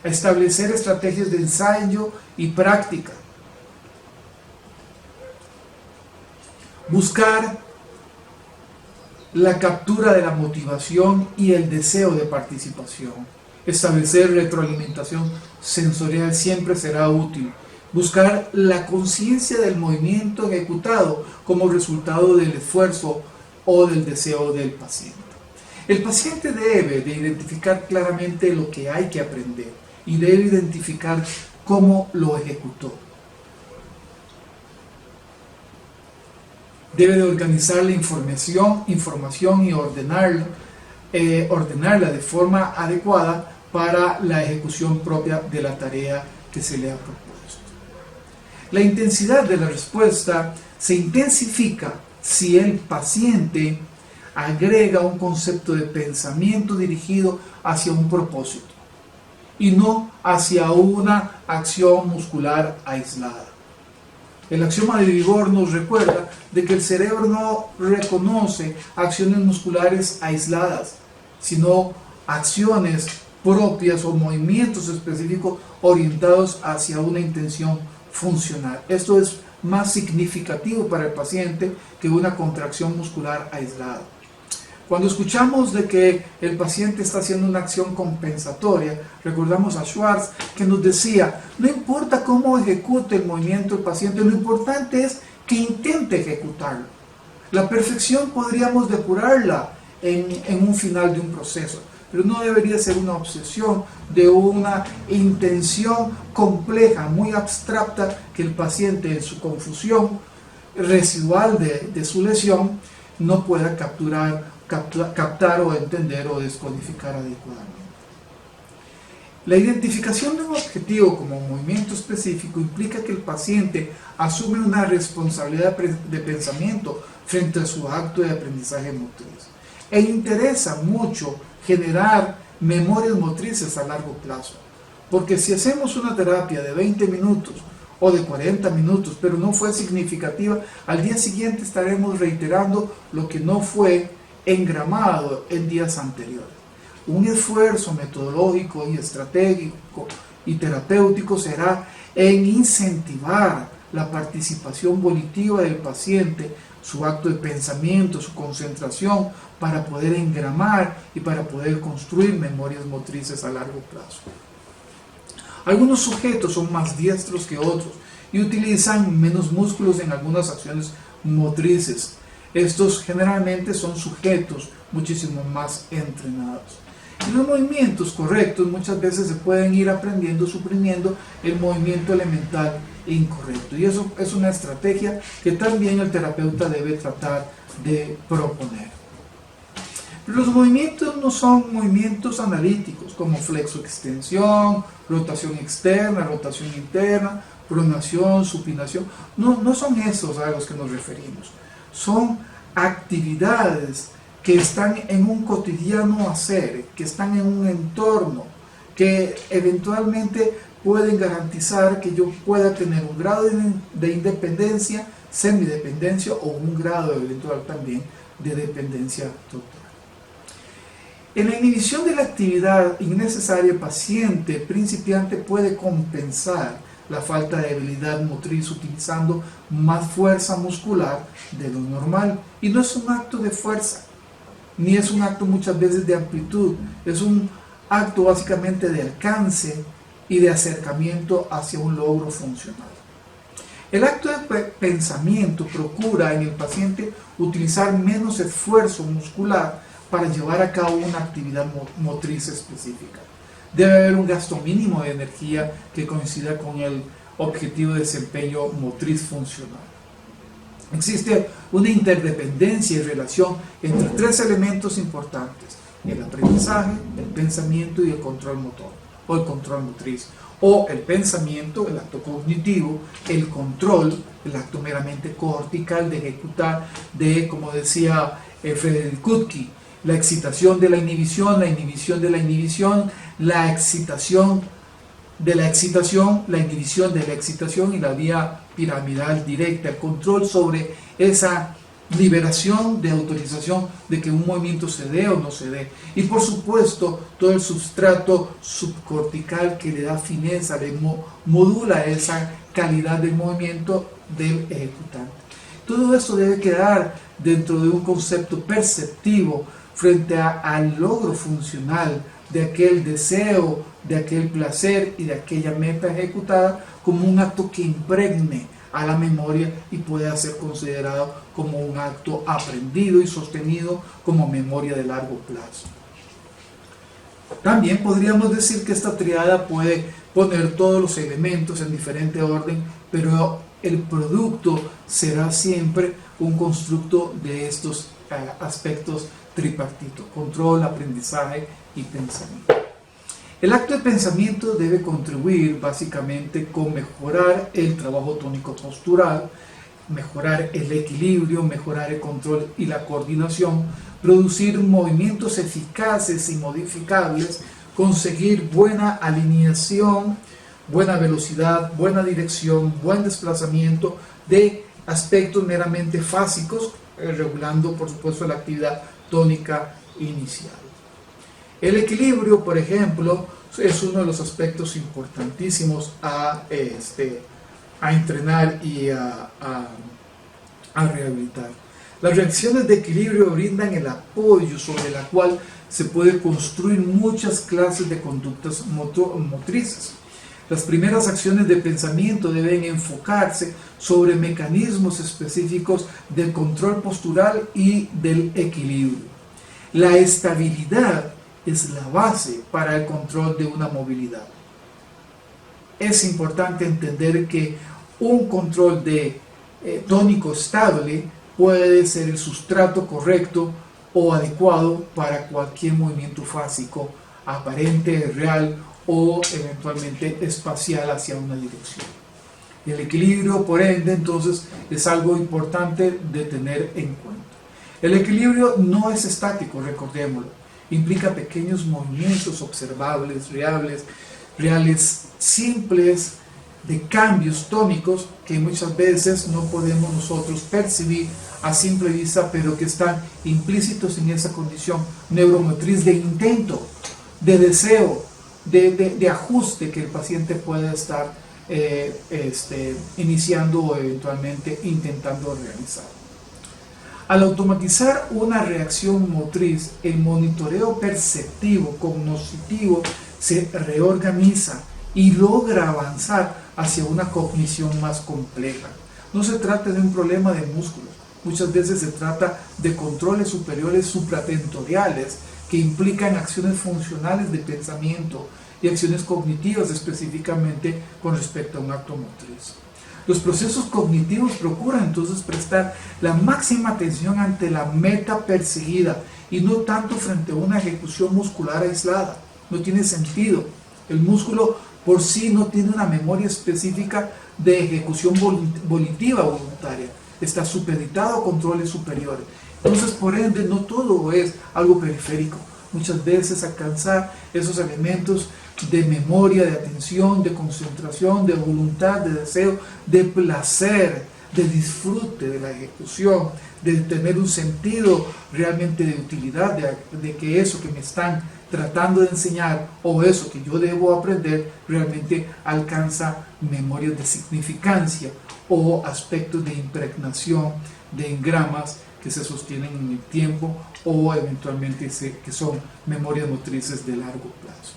establecer estrategias de ensayo y práctica, buscar la captura de la motivación y el deseo de participación, establecer retroalimentación sensorial siempre será útil, buscar la conciencia del movimiento ejecutado como resultado del esfuerzo o del deseo del paciente. El paciente debe de identificar claramente lo que hay que aprender y debe identificar cómo lo ejecutó. Debe de organizar la información y ordenarla de forma adecuada para la ejecución propia de la tarea que se le ha propuesto. La intensidad de la respuesta se intensifica si el paciente agrega un concepto de pensamiento dirigido hacia un propósito y no hacia una acción muscular aislada. El axioma de Vigor nos recuerda de que el cerebro no reconoce acciones musculares aisladas, sino acciones propias o movimientos específicos orientados hacia una intención funcional. Esto es más significativo para el paciente que una contracción muscular aislada. Cuando escuchamos de que el paciente está haciendo una acción compensatoria, recordamos a Schwartz que nos decía, no importa cómo ejecute el movimiento el paciente, lo importante es que intente ejecutarlo. La perfección podríamos depurarla en un final de un proceso, pero no debería ser una obsesión de una intención compleja, muy abstracta, que el paciente en su confusión residual de su lesión no pueda captar o entender o descodificar adecuadamente. La identificación de un objetivo como movimiento específico implica que el paciente asume una responsabilidad de pensamiento frente a su acto de aprendizaje motriz. E interesa mucho generar memorias motrices a largo plazo, porque si hacemos una terapia de 20 minutos o de 40 minutos, pero no fue significativa, al día siguiente estaremos reiterando lo que no fue engramado en días anteriores. Un esfuerzo metodológico y estratégico y terapéutico será en incentivar la participación volitiva del paciente, su acto de pensamiento, su concentración, para poder engramar y para poder construir memorias motrices a largo plazo. Algunos sujetos son más diestros que otros y utilizan menos músculos en algunas acciones motrices. Estos generalmente son sujetos muchísimo más entrenados. Y los movimientos correctos muchas veces se pueden ir aprendiendo suprimiendo el movimiento elemental incorrecto. Y eso es una estrategia que también el terapeuta debe tratar de proponer. Los movimientos no son movimientos analíticos como flexo-extensión, rotación externa, rotación interna, pronación, supinación. No son esos a los que nos referimos. Son actividades que están en un cotidiano hacer, que están en un entorno, que eventualmente pueden garantizar que yo pueda tener un grado de independencia, semidependencia o un grado eventual también de dependencia total. En la inhibición de la actividad innecesaria, el paciente principiante puede compensar la falta de habilidad motriz utilizando más fuerza muscular de lo normal. Y no es un acto de fuerza, ni es un acto muchas veces de amplitud, es un acto básicamente de alcance y de acercamiento hacia un logro funcional. El acto de pensamiento procura en el paciente utilizar menos esfuerzo muscular para llevar a cabo una actividad motriz específica. Debe haber un gasto mínimo de energía que coincida con el objetivo de desempeño motriz funcional. Existe una interdependencia y relación entre tres elementos importantes: el aprendizaje, el pensamiento y el control motor, o el control motriz, o el pensamiento, el acto cognitivo, el control, el acto meramente cortical de ejecutar, como decía Frederick Kutky, la excitación de la inhibición, la inhibición de la inhibición, la excitación de la excitación, la inhibición de la excitación y la vía piramidal directa, el control sobre esa liberación de autorización de que un movimiento se dé o no se dé. Y por supuesto, todo el substrato subcortical que le da fineza, le modula esa calidad del movimiento del ejecutante. Todo esto debe quedar dentro de un concepto perceptivo frente al logro funcional de aquel deseo, de aquel placer y de aquella meta ejecutada, como un acto que impregne a la memoria y pueda ser considerado como un acto aprendido y sostenido como memoria de largo plazo. También podríamos decir que esta triada puede poner todos los elementos en diferente orden, pero el producto será siempre un constructo de estos aspectos tripartitos: control, aprendizaje y pensamiento. El acto de pensamiento debe contribuir básicamente con mejorar el trabajo tónico postural, mejorar el equilibrio, mejorar el control y la coordinación, producir movimientos eficaces y modificables, conseguir buena alineación, buena velocidad, buena dirección, buen desplazamiento de aspectos meramente fásicos, regulando por supuesto la actividad tónica inicial. El equilibrio, por ejemplo, es uno de los aspectos importantísimos a entrenar y a rehabilitar. Las reacciones de equilibrio brindan el apoyo sobre la cual se puede construir muchas clases de conductas motrices. Las primeras acciones de pensamiento deben enfocarse sobre mecanismos específicos del control postural y del equilibrio. La estabilidad es la base para el control de una movilidad. Es importante entender que un control de tónico estable puede ser el sustrato correcto o adecuado para cualquier movimiento fásico, aparente, real o eventualmente espacial hacia una dirección. El equilibrio, por ende, entonces, es algo importante de tener en cuenta. El equilibrio no es estático, recordémoslo. Implica pequeños movimientos observables, reales, simples, de cambios tónicos que muchas veces no podemos nosotros percibir a simple vista, pero que están implícitos en esa condición neuromotriz de intento, de deseo, de ajuste que el paciente puede estar iniciando o eventualmente intentando realizar. Al automatizar una reacción motriz, el monitoreo perceptivo, cognoscitivo, se reorganiza y logra avanzar hacia una cognición más compleja. No se trata de un problema de músculos, muchas veces se trata de controles superiores supratentoriales que implican acciones funcionales de pensamiento y acciones cognitivas específicamente con respecto a un acto motriz. Los procesos cognitivos procuran entonces prestar la máxima atención ante la meta perseguida y no tanto frente a una ejecución muscular aislada. No tiene sentido. El músculo por sí no tiene una memoria específica de ejecución volitiva voluntaria. Está supeditado a controles superiores. Entonces, por ende, no todo es algo periférico. Muchas veces alcanzar esos elementos de memoria, de atención, de concentración, de voluntad, de deseo, de placer, de disfrute de la ejecución, de tener un sentido realmente de utilidad, de que eso que me están tratando de enseñar o eso que yo debo aprender realmente alcanza memorias de significancia o aspectos de impregnación de engramas que se sostienen en el tiempo o eventualmente que son memorias motrices de largo plazo.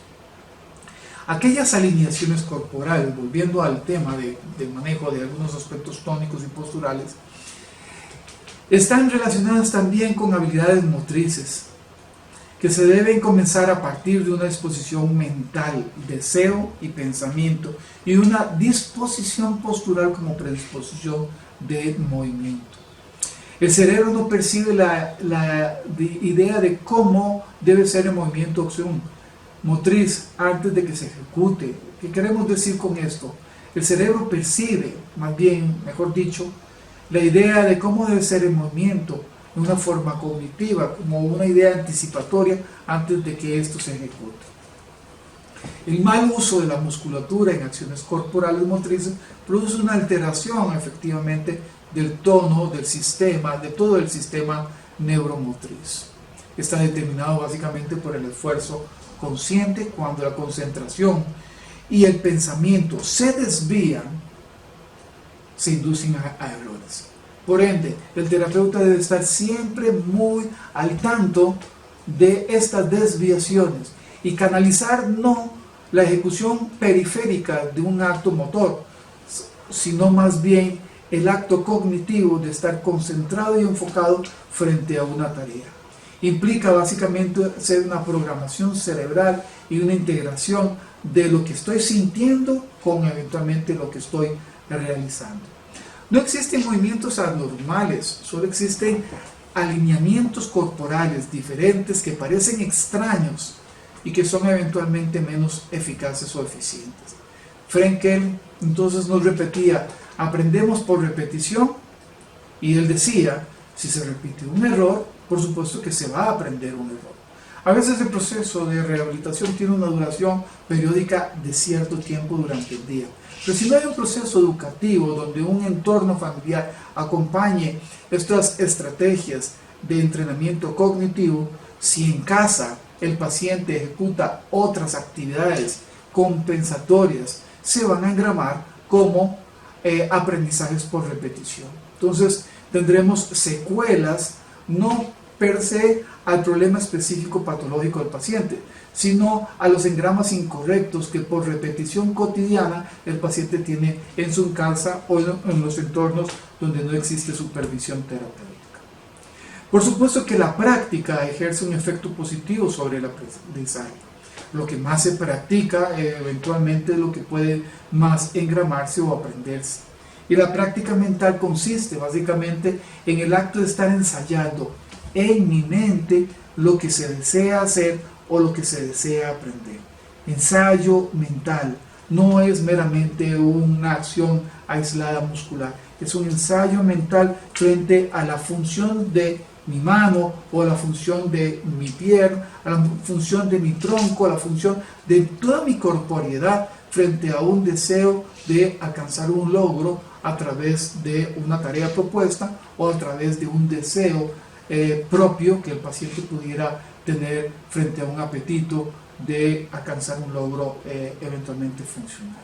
Aquellas alineaciones corporales, volviendo al tema del manejo de algunos aspectos tónicos y posturales, están relacionadas también con habilidades motrices que se deben comenzar a partir de una disposición mental, deseo y pensamiento, y una disposición postural como predisposición de movimiento. El cerebro no percibe la idea de cómo debe ser el movimiento o acción motriz antes de que se ejecute. ¿Qué queremos decir con esto? El cerebro percibe, más bien, mejor dicho, la idea de cómo debe ser el movimiento de una forma cognitiva, como una idea anticipatoria antes de que esto se ejecute. El mal uso de la musculatura en acciones corporales motrices produce una alteración efectivamente del tono del sistema, de todo el sistema neuromotriz. Está determinado básicamente por el esfuerzo consciente. Cuando la concentración y el pensamiento se desvían, se inducen a errores. Por ende, el terapeuta debe estar siempre muy al tanto de estas desviaciones y canalizar no la ejecución periférica de un acto motor, sino más bien el acto cognitivo de estar concentrado y enfocado frente a una tarea. Implica básicamente ser una programación cerebral y una integración de lo que estoy sintiendo con eventualmente lo que estoy realizando. No existen movimientos anormales, solo existen alineamientos corporales diferentes que parecen extraños y que son eventualmente menos eficaces o eficientes. Frenkel entonces nos repetía: aprendemos por repetición, y él decía, si se repite un error, por supuesto que se va a aprender un error. A veces el proceso de rehabilitación tiene una duración periódica de cierto tiempo durante el día. Pero si no hay un proceso educativo donde un entorno familiar acompañe estas estrategias de entrenamiento cognitivo, si en casa el paciente ejecuta otras actividades compensatorias, se van a engramar como aprendizajes por repetición. Entonces tendremos secuelas no per se al problema específico patológico del paciente, sino a los engramas incorrectos que por repetición cotidiana el paciente tiene en su casa o en los entornos donde no existe supervisión terapéutica. Por supuesto que la práctica ejerce un efecto positivo sobre el aprendizaje. Lo que más se practica eventualmente es lo que puede más engramarse o aprenderse. Y la práctica mental consiste básicamente en el acto de estar ensayando en mi mente lo que se desea hacer o lo que se desea aprender. Ensayo mental no es meramente una acción aislada muscular, es un ensayo mental frente a la función de mi mano o a la función de mi pierna, a la función de mi tronco, a la función de toda mi corporeidad frente a un deseo de alcanzar un logro a través de una tarea propuesta o a través de un deseo propio que el paciente pudiera tener frente a un apetito de alcanzar un logro eventualmente funcional.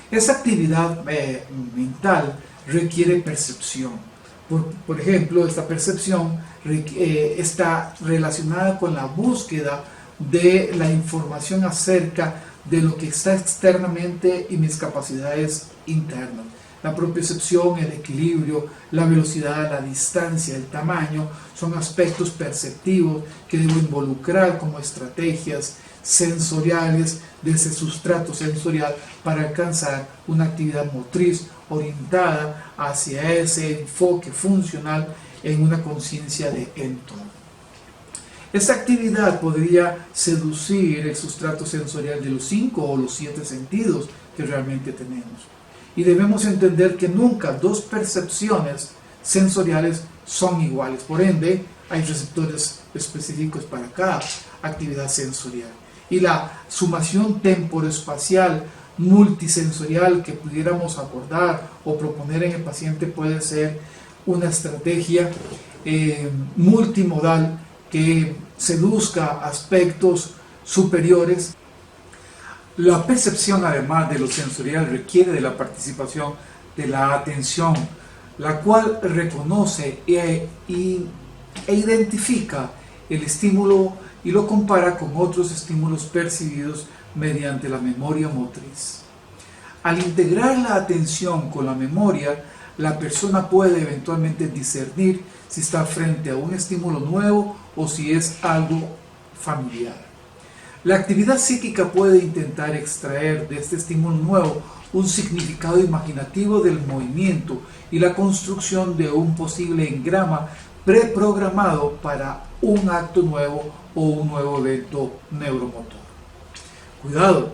Esa actividad mental requiere percepción. Por ejemplo, esta percepción está relacionada con la búsqueda de la información acerca de lo que está externamente y mis capacidades internas. La propiocepción, el equilibrio, la velocidad, la distancia, el tamaño, son aspectos perceptivos que debo involucrar como estrategias sensoriales de ese sustrato sensorial para alcanzar una actividad motriz orientada hacia ese enfoque funcional en una conciencia de entorno. Esta actividad podría seducir el sustrato sensorial de los 5 o los 7 sentidos que realmente tenemos. Y debemos entender que nunca dos percepciones sensoriales son iguales. Por ende, hay receptores específicos para cada actividad sensorial. Y la sumación temporoespacial multisensorial que pudiéramos abordar o proponer en el paciente puede ser una estrategia multimodal que seduzca aspectos superiores. La percepción, además de lo sensorial, requiere de la participación de la atención, la cual reconoce e identifica el estímulo y lo compara con otros estímulos percibidos mediante la memoria motriz. Al integrar la atención con la memoria, la persona puede eventualmente discernir si está frente a un estímulo nuevo o si es algo familiar. La actividad psíquica puede intentar extraer de este estímulo nuevo un significado imaginativo del movimiento y la construcción de un posible engrama preprogramado para un acto nuevo o un nuevo evento neuromotor. Cuidado,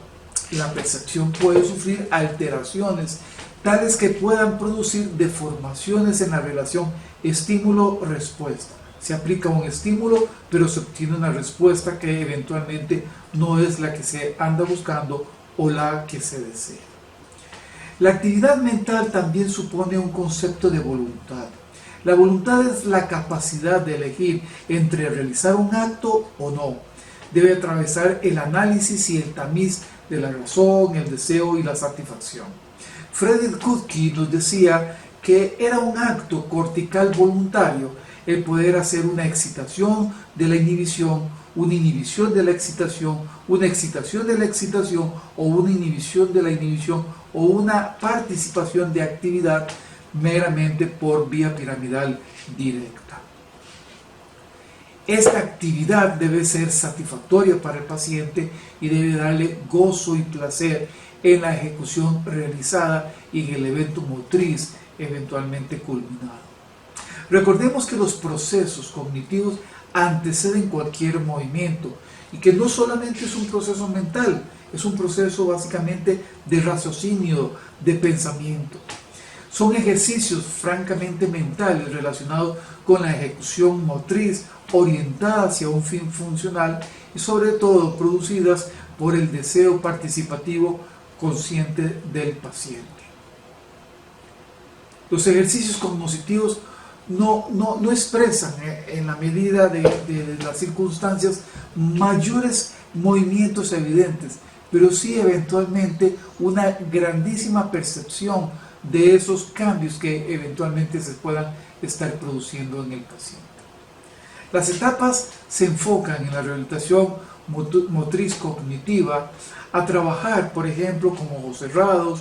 la percepción puede sufrir alteraciones tales que puedan producir deformaciones en la relación estímulo-respuesta. Se aplica un estímulo, pero se obtiene una respuesta que eventualmente no es la que se anda buscando o la que se desea. La actividad mental también supone un concepto de voluntad. La voluntad es la capacidad de elegir entre realizar un acto o no. Debe atravesar el análisis y el tamiz de la razón, el deseo y la satisfacción. Frederick Kutky nos decía que era un acto cortical voluntario el poder hacer una excitación de la inhibición, una inhibición de la excitación, una excitación de la excitación o una inhibición de la inhibición o una participación de actividad meramente por vía piramidal directa. Esta actividad debe ser satisfactoria para el paciente y debe darle gozo y placer en la ejecución realizada y en el evento motriz eventualmente culminado. Recordemos que los procesos cognitivos anteceden cualquier movimiento y que no solamente es un proceso mental, es un proceso básicamente de raciocinio, de pensamiento. Son ejercicios francamente mentales relacionados con la ejecución motriz orientada hacia un fin funcional y sobre todo producidas por el deseo participativo consciente del paciente. Los ejercicios cognitivos no expresan en la medida de las circunstancias mayores movimientos evidentes, pero sí eventualmente una grandísima percepción de esos cambios que eventualmente se puedan estar produciendo en el paciente. Las etapas se enfocan en la rehabilitación motriz cognitiva a trabajar, por ejemplo, con ojos cerrados,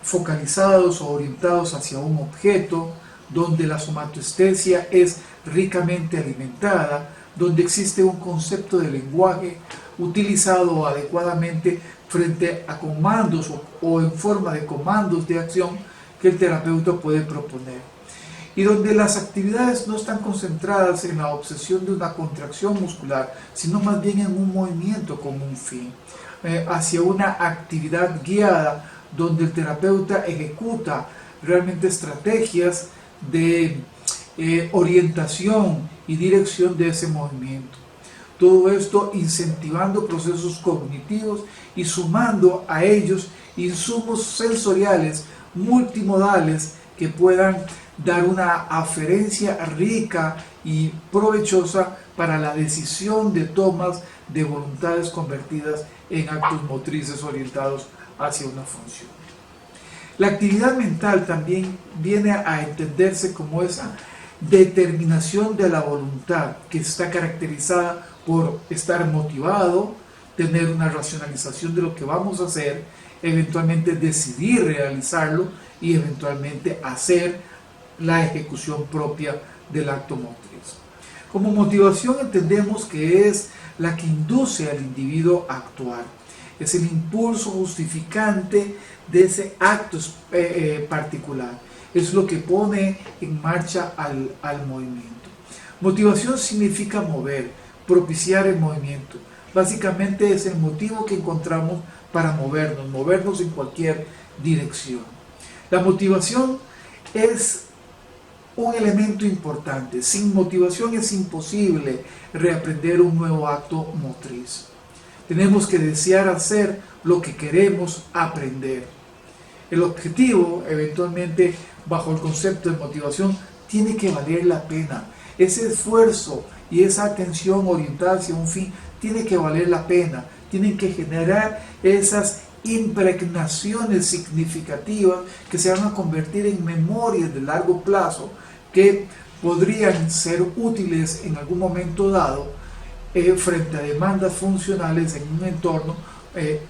focalizados o orientados hacia un objeto, donde la somatoestesia es ricamente alimentada, donde existe un concepto de lenguaje utilizado adecuadamente frente a comandos o en forma de comandos de acción que el terapeuta puede proponer, y donde las actividades no están concentradas en la obsesión de una contracción muscular, sino más bien en un movimiento como un fin, hacia una actividad guiada donde el terapeuta ejecuta realmente estrategias de orientación y dirección de ese movimiento. Todo esto incentivando procesos cognitivos y sumando a ellos insumos sensoriales multimodales que puedan dar una aferencia rica y provechosa para la decisión de tomas de voluntades convertidas en actos motrices orientados hacia una función. La actividad mental también viene a entenderse como esa determinación de la voluntad que está caracterizada por estar motivado, tener una racionalización de lo que vamos a hacer, eventualmente decidir realizarlo y eventualmente hacer la ejecución propia del acto motriz. Como motivación entendemos que es la que induce al individuo a actuar. Es el impulso justificante de ese acto particular. Es lo que pone en marcha al movimiento. Motivación significa mover, propiciar el movimiento. Básicamente es el motivo que encontramos para movernos en cualquier dirección. La motivación es un elemento importante. Sin motivación es imposible reaprender un nuevo acto motriz. Tenemos que desear hacer lo que queremos aprender. El objetivo, eventualmente, bajo el concepto de motivación, tiene que valer la pena. Ese esfuerzo y esa atención orientada hacia un fin tiene que valer la pena. Tienen que generar esas impregnaciones significativas que se van a convertir en memorias de largo plazo que podrían ser útiles en algún momento dado frente a demandas funcionales en un entorno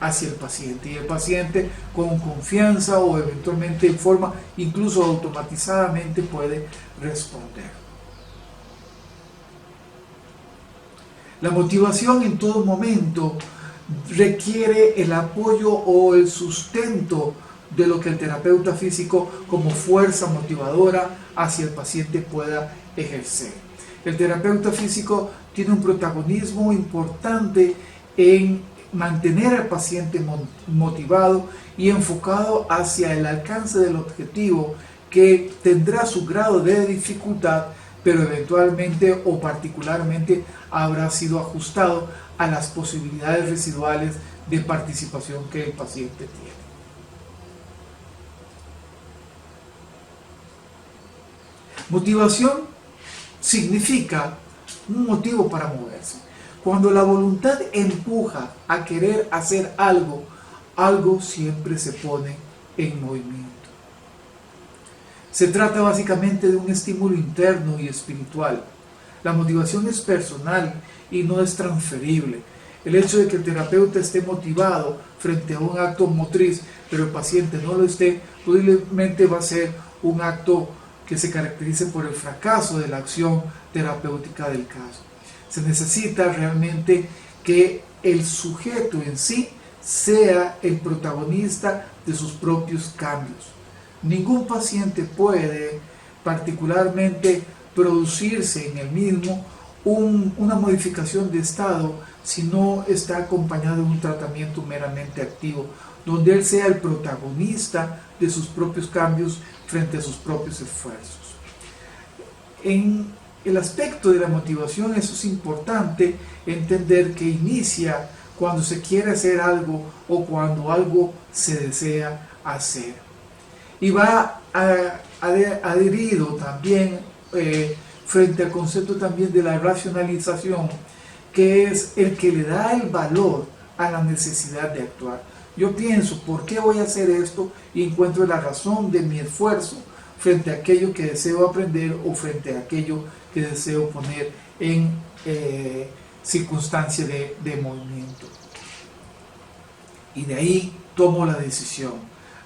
hacia el paciente, y el paciente con confianza o eventualmente en forma incluso automatizadamente puede responder. La motivación en todo momento requiere el apoyo o el sustento de lo que el terapeuta físico como fuerza motivadora hacia el paciente pueda ejercer. El terapeuta físico tiene un protagonismo importante en mantener al paciente motivado y enfocado hacia el alcance del objetivo, que tendrá su grado de dificultad, pero eventualmente o particularmente habrá sido ajustado a las posibilidades residuales de participación que el paciente tiene. Motivación significa un motivo para moverse. Cuando la voluntad empuja a querer hacer algo, algo siempre se pone en movimiento. Se trata básicamente de un estímulo interno y espiritual. La motivación es personal y no es transferible. El hecho de que el terapeuta esté motivado frente a un acto motriz, pero el paciente no lo esté, posiblemente va a ser un acto que se caracterice por el fracaso de la acción terapéutica del caso. Se necesita realmente que el sujeto en sí sea el protagonista de sus propios cambios. Ningún paciente puede particularmente producirse en el mismo una modificación de estado si no está acompañado de un tratamiento meramente activo, donde él sea el protagonista de sus propios cambios frente a sus propios esfuerzos. En el aspecto de la motivación, eso es importante entender que inicia cuando se quiere hacer algo o cuando algo se desea hacer. Y va adherido también frente al concepto también de la racionalización, que es el que le da el valor a la necesidad de actuar. Yo pienso, ¿por qué voy a hacer esto? Y encuentro la razón de mi esfuerzo frente a aquello que deseo aprender o frente a aquello que deseo poner en circunstancia de movimiento. Y de ahí tomo la decisión.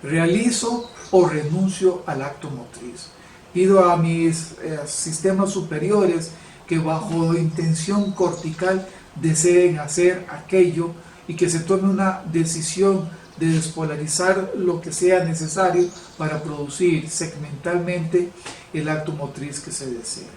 ¿Realizo o renuncio al acto motriz? pido a mis sistemas superiores que bajo intención cortical deseen hacer aquello y que se tome una decisión de despolarizar lo que sea necesario para producir segmentalmente el acto motriz que se desea.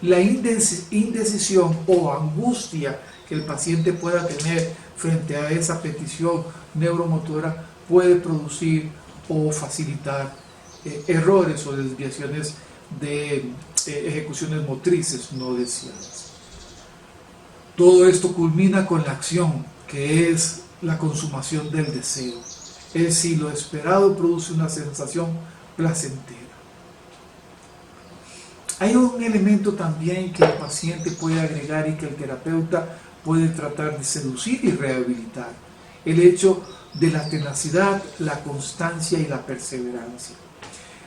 La indecisión o angustia que el paciente pueda tener frente a esa petición neuromotora puede producir o facilitar errores o desviaciones de ejecuciones motrices no deseadas. Todo esto culmina con la acción, que es la consumación del deseo. Es decir, lo esperado produce una sensación placentera. Hay un elemento también que el paciente puede agregar y que el terapeuta puede tratar de seducir y rehabilitar: el hecho de la tenacidad, la constancia y la perseverancia.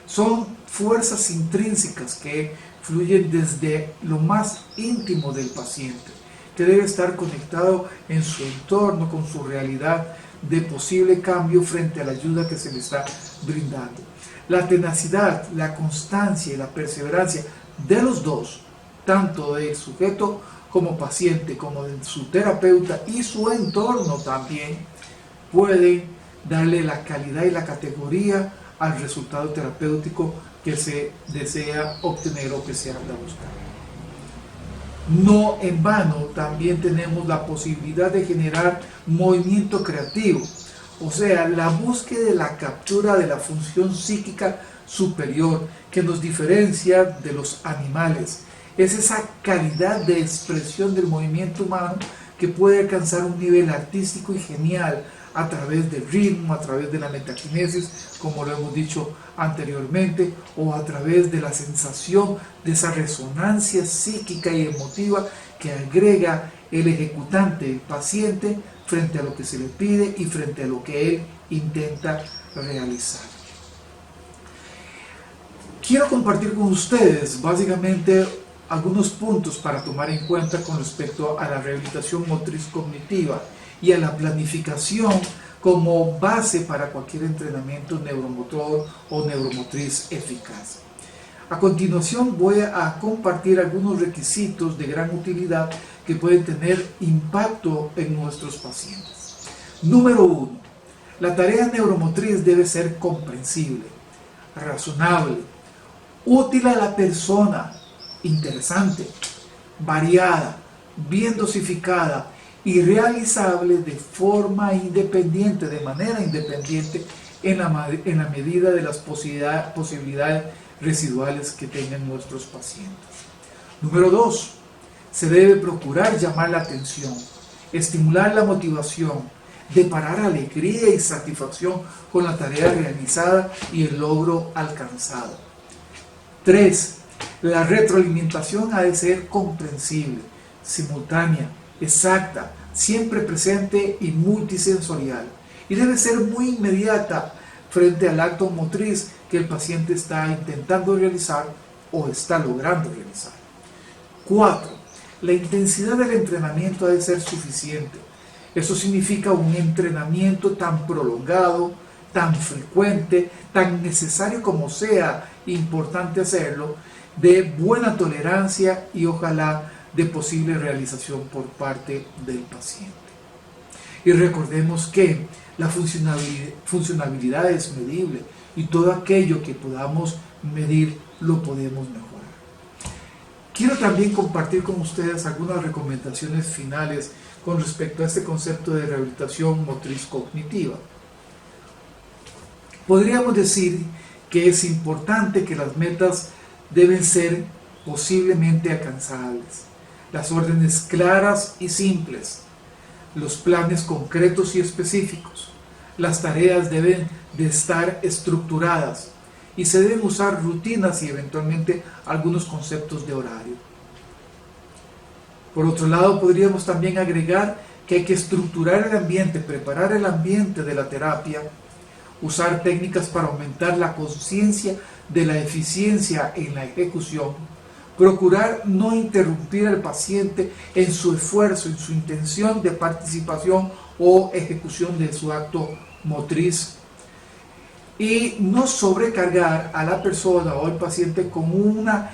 Son fuerzas intrínsecas que fluyen desde lo más íntimo del paciente, que debe estar conectado en su entorno con su realidad de posible cambio frente a la ayuda que se le está brindando. La tenacidad, la constancia y la perseverancia de los dos, tanto del sujeto como paciente, como de su terapeuta y su entorno también, pueden darle la calidad y la categoría al resultado terapéutico que se desea obtener o que se anda buscando. No en vano también tenemos la posibilidad de generar movimiento creativo, o sea, la búsqueda de la captura de la función psíquica superior que nos diferencia de los animales. Es esa calidad de expresión del movimiento humano que puede alcanzar un nivel artístico y genial a través del ritmo, a través de la metaquinesis, como lo hemos dicho anteriormente, o a través de la sensación de esa resonancia psíquica y emotiva que agrega el ejecutante, el paciente, frente a lo que se le pide y frente a lo que él intenta realizar. Quiero compartir con ustedes básicamente algunos puntos para tomar en cuenta con respecto a la rehabilitación motriz cognitiva y a la planificación como base para cualquier entrenamiento neuromotor o neuromotriz eficaz. A continuación voy a compartir algunos requisitos de gran utilidad que pueden tener impacto en nuestros pacientes. Número 1. La tarea neuromotriz debe ser comprensible, razonable, útil a la persona, interesante, variada, bien dosificada y realizable de forma independiente, de manera independiente, en la medida de las posibilidades residuales que tengan nuestros pacientes. Número 2. Se debe procurar llamar la atención, estimular la motivación, deparar alegría y satisfacción con la tarea realizada y el logro alcanzado. 3. La retroalimentación ha de ser comprensible, simultánea, exacta, siempre presente y multisensorial, y debe ser muy inmediata frente al acto motriz que el paciente está intentando realizar o está logrando realizar. 4. La intensidad del entrenamiento ha de ser suficiente. Eso significa un entrenamiento tan prolongado, tan frecuente, tan necesario como sea importante hacerlo, de buena tolerancia y ojalá de posible realización por parte del paciente. Y recordemos que la funcionabilidad es medible y todo aquello que podamos medir lo podemos mejorar. Quiero también compartir con ustedes algunas recomendaciones finales con respecto a este concepto de rehabilitación motriz cognitiva. Podríamos decir que es importante que las metas deben ser posiblemente alcanzables, las órdenes claras y simples, los planes concretos y específicos, las tareas deben de estar estructuradas y se deben usar rutinas y eventualmente algunos conceptos de horario. Por otro lado, podríamos también agregar que hay que estructurar el ambiente, preparar el ambiente de la terapia, usar técnicas para aumentar la conciencia de la eficiencia en la ejecución, procurar no interrumpir al paciente en su esfuerzo, en su intención de participación o ejecución de su acto motriz, y no sobrecargar a la persona o al paciente con una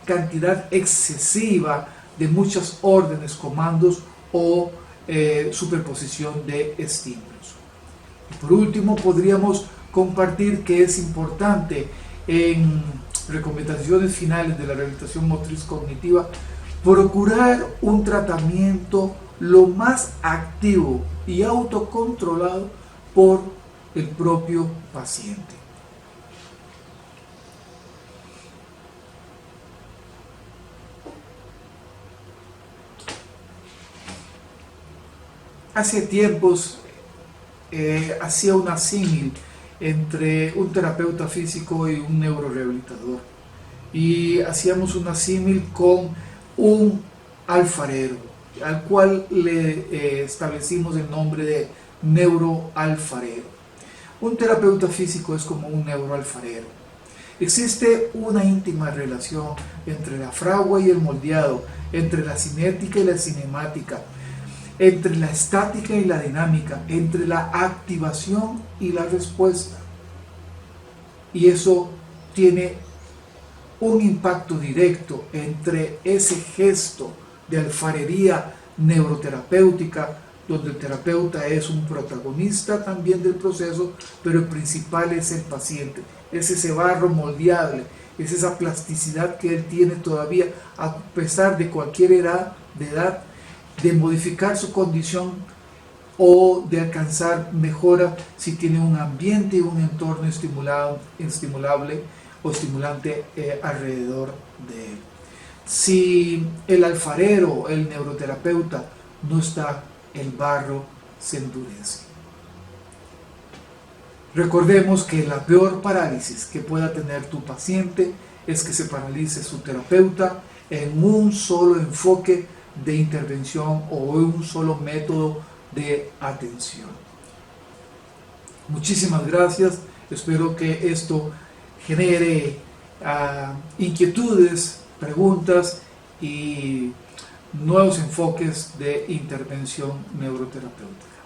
cantidad excesiva de muchas órdenes, comandos o superposición de estímulos. Y por último, podríamos compartir que es importante en recomendaciones finales de la rehabilitación motriz cognitiva procurar un tratamiento lo más activo y autocontrolado por el propio paciente. Hace tiempos hacía una símil entre un terapeuta físico y un neurorehabilitador. Y hacíamos una símil con un alfarero, al cual le establecimos el nombre de neuroalfarero. Un terapeuta físico es como un neuroalfarero. Existe una íntima relación entre la fragua y el moldeado, entre la cinética y la cinemática, entre la estática y la dinámica, entre la activación y la respuesta. Y eso tiene un impacto directo entre ese gesto de alfarería neuroterapéutica, donde el terapeuta es un protagonista también del proceso, pero el principal es el paciente, es ese barro moldeable, es esa plasticidad que él tiene todavía a pesar de cualquier edad, de modificar su condición o de alcanzar mejora si tiene un ambiente y un entorno estimulable o estimulante alrededor de él. Si el alfarero, el neuroterapeuta, no está, el barro se endurece. Recordemos que la peor parálisis que pueda tener tu paciente es que se paralice su terapeuta en un solo enfoque de intervención o en un solo método de atención. Muchísimas gracias. Espero que esto genere inquietudes, preguntas y nuevos enfoques de intervención neuroterapéutica.